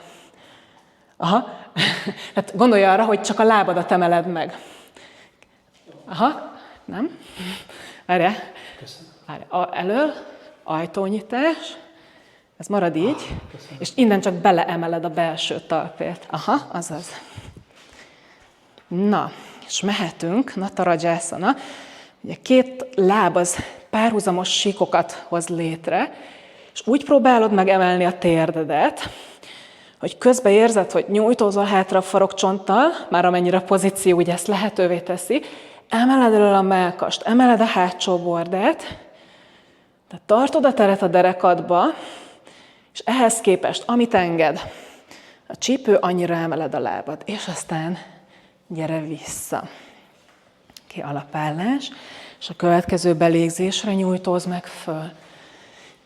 Hát gondolj arra, hogy csak a lábadat emeled meg. Nem? Várjál. Elől, ajtónyitás, ez marad így, és innen csak beleemeled a belső talpért. Azaz. Na, és mehetünk, Natarajászana. Ugye 2 láb az párhuzamos síkokat hoz létre, és úgy próbálod meg emelni a térdedet, hogy közben érzed, hogy nyújtózol hátra a farokcsonttal, már amennyire a pozíció ugye ezt lehetővé teszi, emeled elől a mellkast, emeled a hátsó bordát, tehát tartod a teret a derekadba, és ehhez képest, amit enged, a csípő, annyira emeled a lábad, és aztán gyere vissza. Alapállás, és a következő belégzésre nyújtózz meg föl.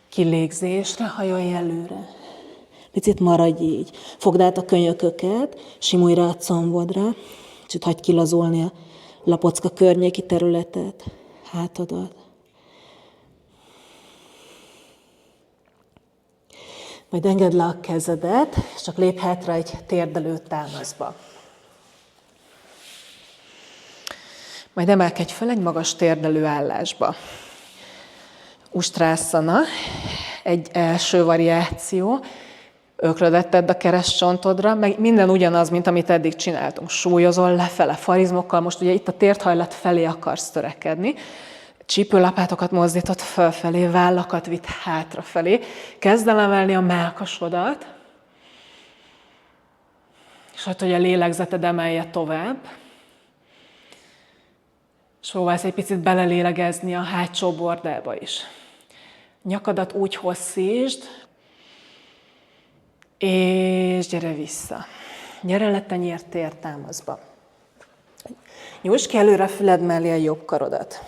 Kilégzésre hajolj előre. Picit maradj így. Fogd át a könyököket, simulj rá a combodra, kicsit hagyd kilazulni a lapocka környéki területet, hátadat. Majd engedd le a kezedet, és csak lépj hátra egy térdelő támaszba. Majd emelkedj fel egy magas térdelő állásba. Ustrászana, egy első variáció. Öklödet tedd a keresztcsontodra, meg minden ugyanaz, mint amit eddig csináltunk. Súlyozol lefele farizmokkal, most ugye itt a térthajlat felé akarsz törekedni. Csípőlapátokat mozdítod fölfelé, vállakat vidd hátrafelé. Kezd el emelni a mellkasodat, és hogy a lélegzeted emelje tovább. És próbálsz egy picit belelélegezni a hátsó bordába is. Nyakadat úgy hosszítsd, és gyere vissza. Gyere le tenyér tértámaszba. Nyújtsd ki előre a füled mellé a jobb karodat.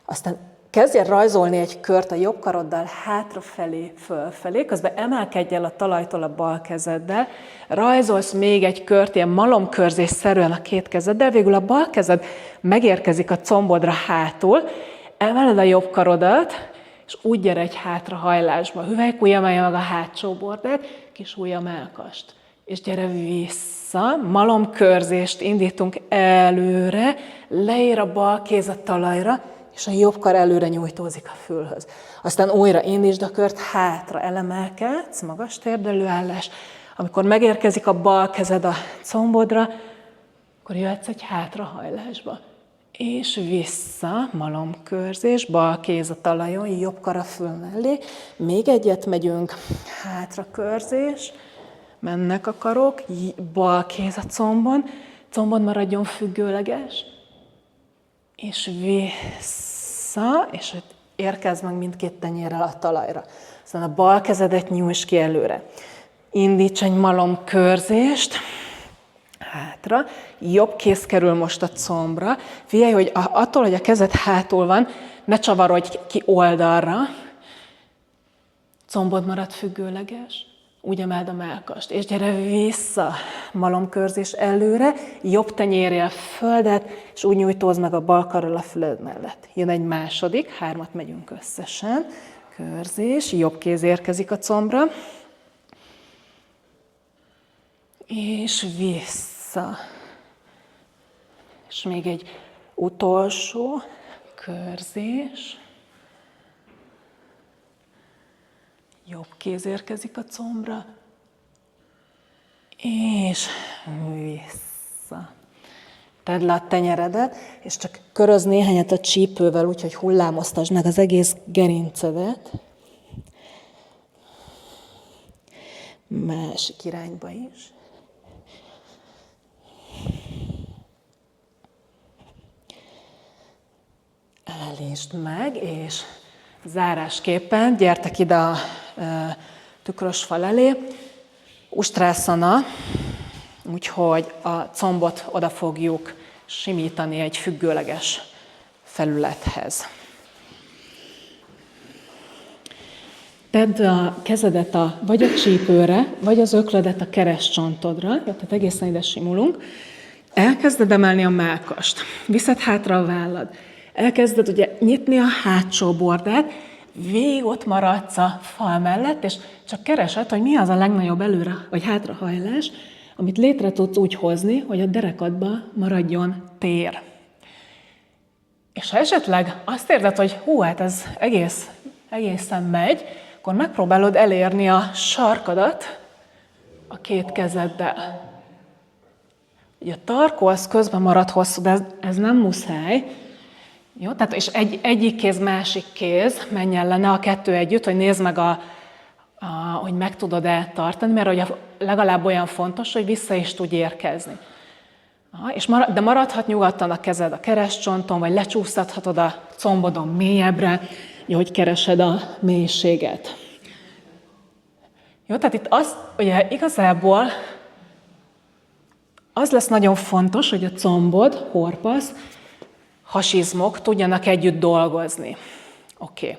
Aztán kezdj el rajzolni egy kört a jobb karoddal hátrafelé, fölfelé, közben emelkedj el a talajtól a bal kezeddel, rajzolsz még egy kört, ilyen malomkörzésszerűen a 2 kezeddel, végül a bal kezed megérkezik a combodra hátul, emeled a jobb karodat, és úgy gyere egy hátrahajlásba. Hüvelykúj emelje meg a hátsó bordát, kis ujja mellkast. És gyere vissza, malomkörzést indítunk előre, leér a bal kéz a talajra, és a jobb kar előre nyújtózik a fülhöz. Aztán újra indítsd a kört, hátra elemelkedsz, magas térdelő állás. Amikor megérkezik a bal kezed a combodra, akkor jöhetsz egy hátrahajlásba. És vissza, malomkörzés, bal kéz a talajon, jobb kar a fül mellé. Még egyet megyünk, hátrakörzés, mennek a karok, bal kéz a combon, combod maradjon függőleges. És vissza, és érkezz meg mindkét tenyérrel a talajra. Aztán a bal kezedet nyújtsd ki előre. Indíts egy malomkörzést, hátra, jobb kéz kerül most a combra. Figyelj, hogy attól, hogy a kezed hátul van, ne csavarodj ki oldalra, combod marad függőleges, úgy emeld a mellkast, és gyere vissza, malomkörzés előre, jobb tenyérje a földet, és úgy nyújtózz meg a bal karral a füled mellett. Jön egy második, 3 megyünk összesen, körzés, jobb kéz érkezik a combra, és vissza. És még egy utolsó körzés. Jobb kéz érkezik a combra. És vissza. Tedd le a tenyeredet, és csak köröz néhányat a csípővel, úgyhogy hullámoztasd meg az egész gerincedet. Másik irányba is. Állítsd meg, és zárásképpen gyertek ide a tükrös fal elé. Ustrasana, úgyhogy a combot oda fogjuk simítani egy függőleges felülethez. Tedd a kezedet vagy a csípőre, vagy az öklödet a keresztcsontodra, tehát egészen ide simulunk. Elkezded emelni a mellkast, viszed hátra a vállad. Elkezded ugye nyitni a hátsó bordát, végig ott maradsz a fal mellett, és csak keresed, hogy mi az a legnagyobb előre vagy hátrahajlás, amit létre tudsz úgy hozni, hogy a derekadba maradjon tér. És ha esetleg azt érzed, hogy hát ez egészen megy, akkor megpróbálod elérni a sarkadat a két kezeddel. Ugye a tarkó az közben marad hosszú, de ez nem muszáj. Jó, tehát és egyik kéz, másik kéz menjen le, ne a kettő együtt, hogy nézd meg, hogy meg tudod-e tartani, mert ugye legalább olyan fontos, hogy vissza is tudj érkezni. De maradhat nyugodtan a kezed a keresztcsonton, vagy lecsúsztathatod a combodon mélyebbre, hogy keresed a mélységet. Jó, tehát itt ugye igazából az lesz nagyon fontos, hogy a combod, horpasz, hasizmok tudjanak együtt dolgozni. Oké.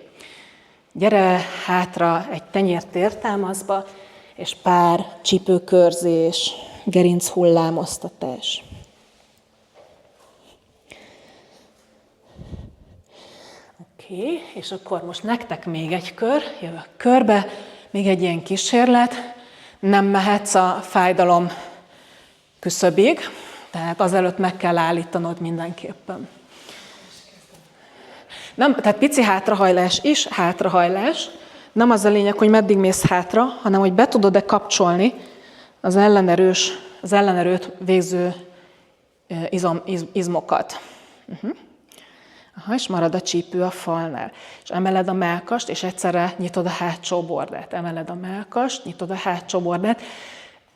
Gyere hátra egy tenyértértámaszba, és pár csípőkörzés, gerinc hullámoztatás. Oké, és akkor most nektek még egy kör, jövök körbe, még egy ilyen kísérlet. Nem mehetsz a fájdalom küszöbig, tehát azelőtt meg kell állítanod mindenképpen. Tehát pici hátrahajlás is, hátrahajlás. Nem az a lényeg, hogy meddig mész hátra, hanem hogy be tudod-e kapcsolni az ellenerőt végző izmokat. És marad a csípő a falnál. És emeled a mellkast, és egyszerre nyitod a hátsó bordát. Emeled a mellkast, nyitod a hátsó bordát.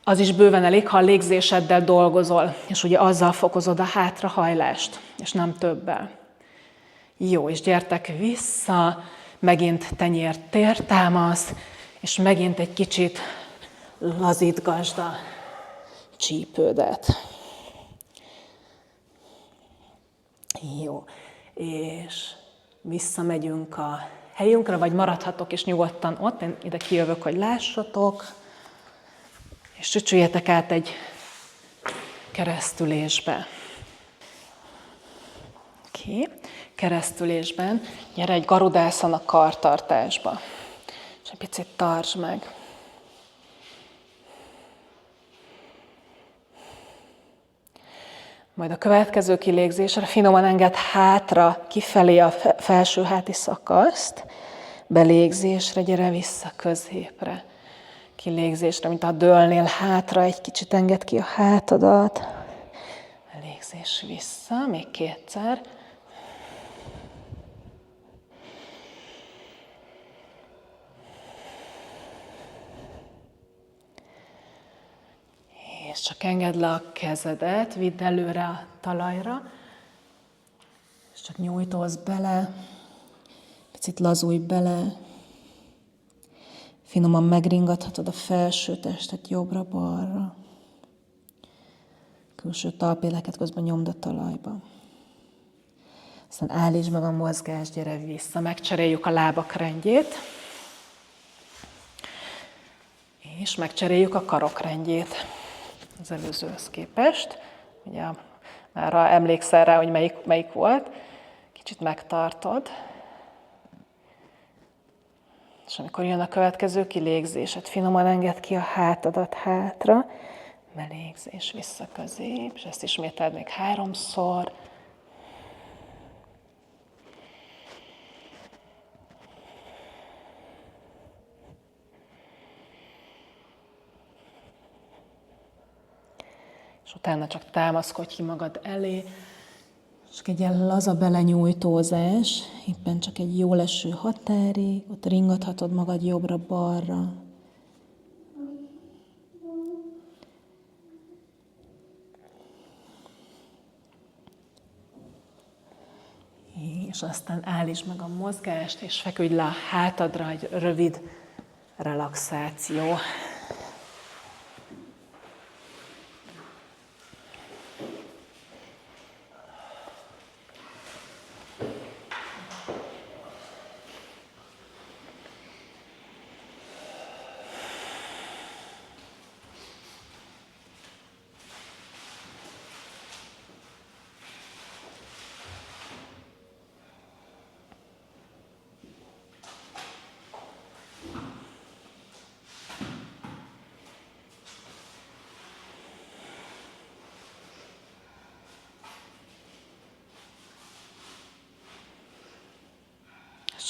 Az is bőven elég, ha a légzéseddel dolgozol, és ugye azzal fokozod a hátrahajlást, és nem többel. Jó, és gyertek vissza, megint tenyér tértámasz, és megint egy kicsit lazítgasd a csípődet. Jó, és visszamegyünk a helyünkre, vagy maradhatok is nyugodtan ott, én ide kijövök, hogy lássatok, és csücsüljetek át egy keresztülésbe. Oké. Keresztülésben, gyere egy garudászana kartartásba, és egy picit tartsd meg. Majd a következő kilégzésre finoman engedd hátra, kifelé a felső háti szakaszt, belégzésre, gyere vissza középre, kilégzésre, mint ha dőlnél hátra, egy kicsit engedd ki a hátadat, belégzés vissza, még kétszer. És csak engedd le a kezedet, vidd előre a talajra, és csak nyújtózz bele, picit lazulj bele, finoman megringathatod a felső testet jobbra-balra, külső talpéleket közben nyomd a talajba. Aztán állítsd meg a mozgást, gyere vissza, megcseréljük a lábak rendjét, és megcseréljük a karok rendjét az előzőhöz képest. Ugye már emlékszel rá, hogy melyik volt, kicsit megtartod. És amikor jön a következő kilégzésed, finoman engedd ki a hátadat hátra, belégzés vissza közép, és ezt ismételd még 3-szor. És utána csak támaszkodj ki magad elé, csak egy ilyen laza belenyújtózás, éppen csak egy jól eső határig, ott ringathatod magad jobbra-balra. És aztán állítsd meg a mozgást, és feküdj le a hátadra egy rövid relaxáció.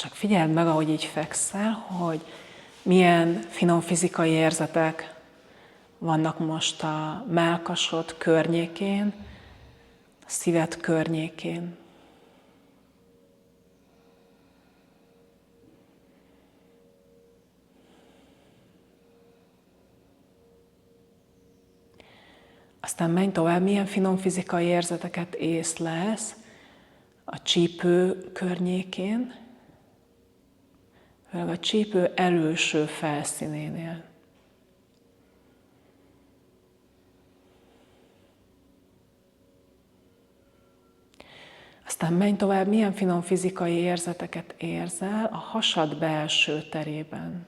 Csak figyeld meg, ahogy így fekszel, hogy milyen finom fizikai érzetek vannak most a mellkasod környékén, a szíved környékén. Aztán menj tovább, milyen finom fizikai érzeteket észlelsz a csípő környékén, főleg a csípő előső felszínénél. Aztán menj tovább, milyen finom fizikai érzeteket érzel a hasad belső terében.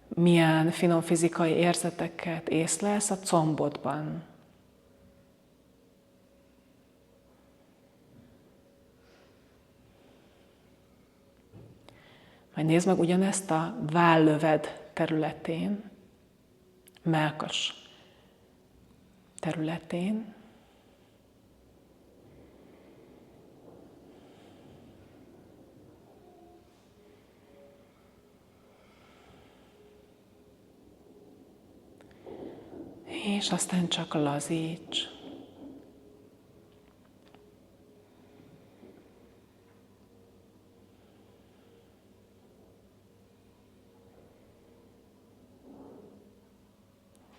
Milyen finom fizikai érzeteket észlelsz a combodban. Majd nézd meg ugyanezt a vállöved területén, mellkas területén. És aztán csak lazíts.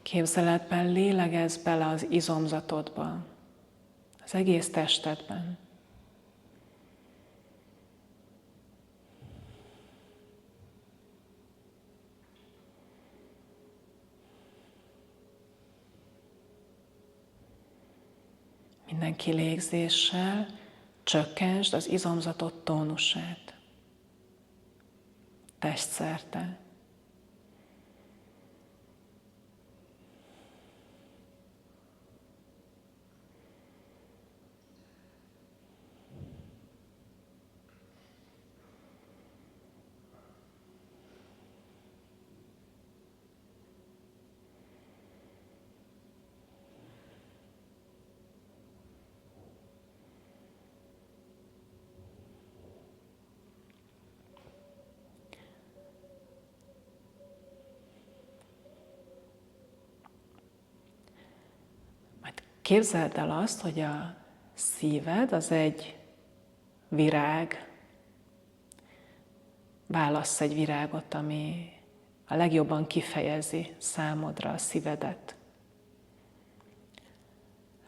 Képzeletben lélegezz bele az izomzatodba, az egész testedben. Minden kilégzéssel csökkentsd az izomzatod tónusát testszerte. Képzeld el azt, hogy a szíved az egy virág. Válassz egy virágot, ami a legjobban kifejezi számodra a szívedet.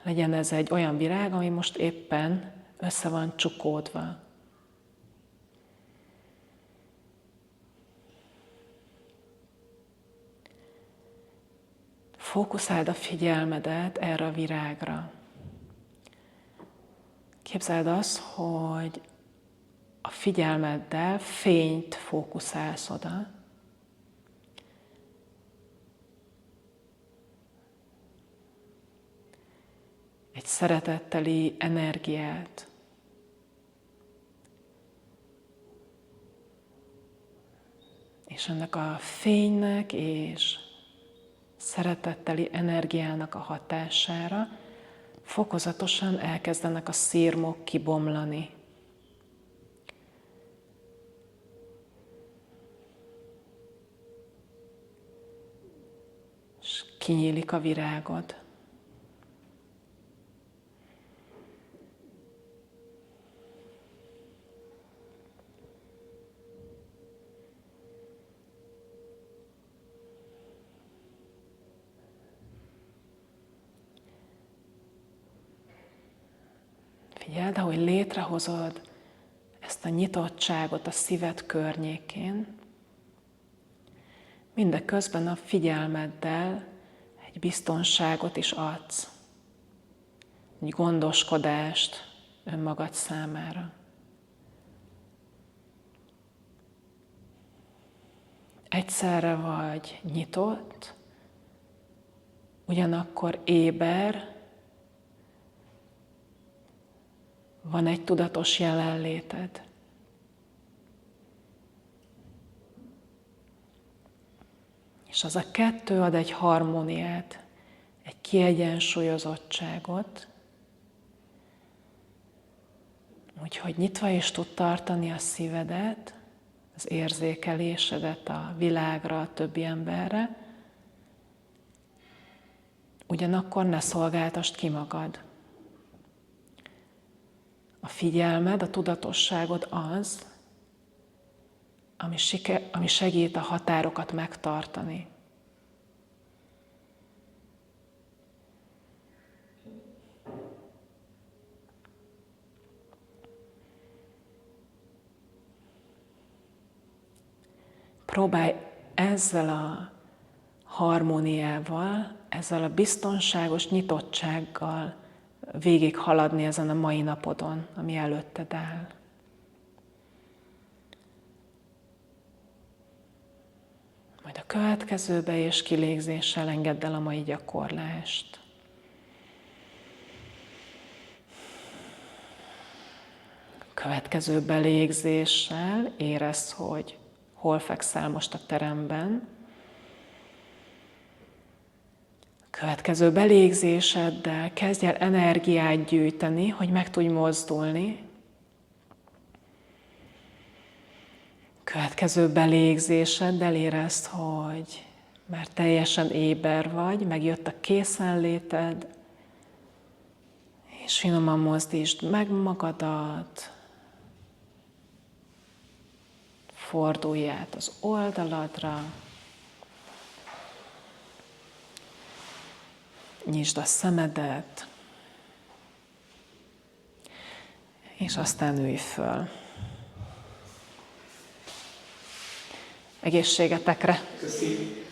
Legyen ez egy olyan virág, ami most éppen össze van csukódva. Fókuszáld a figyelmedet erre a virágra. Képzeld azt, hogy a figyelmeddel fényt fókuszálsz oda. Egy szeretetteli energiát. És ennek a fénynek és szeretetteli energiának a hatására fokozatosan elkezdenek a szirmok kibomlani. És kinyílik a virágod. Figyeld, ahogy létrehozod ezt a nyitottságot a szíved környékén, mindeközben a figyelmeddel egy biztonságot is adsz, egy gondoskodást önmagad számára. Egyszerre vagy nyitott, ugyanakkor éber, van egy tudatos jelenléted. És az a kettő ad egy harmóniát, egy kiegyensúlyozottságot, úgyhogy nyitva is tud tartani a szívedet, az érzékelésedet a világra, a többi emberre, ugyanakkor ne szolgáltasd ki magad. A figyelmed, a tudatosságod az, ami segít a határokat megtartani. Próbálj ezzel a harmóniával, ezzel a biztonságos nyitottsággal végig haladni ezen a mai napodon, ami előtted áll. Majd a következő be- és kilégzéssel engedd el a mai gyakorlást. A következő belégzéssel érezd, hogy hol fekszel most a teremben. A következő belégzéseddel kezdj el energiát gyűjteni, hogy meg tudj mozdulni. A következő belégzéseddel érezd, hogy már teljesen éber vagy, megjött a készenléted, és finoman mozdítsd meg magadat, fordulj át az oldaladra, nyisd a szemedet, és aztán ülj föl. Egészségetekre! Köszi.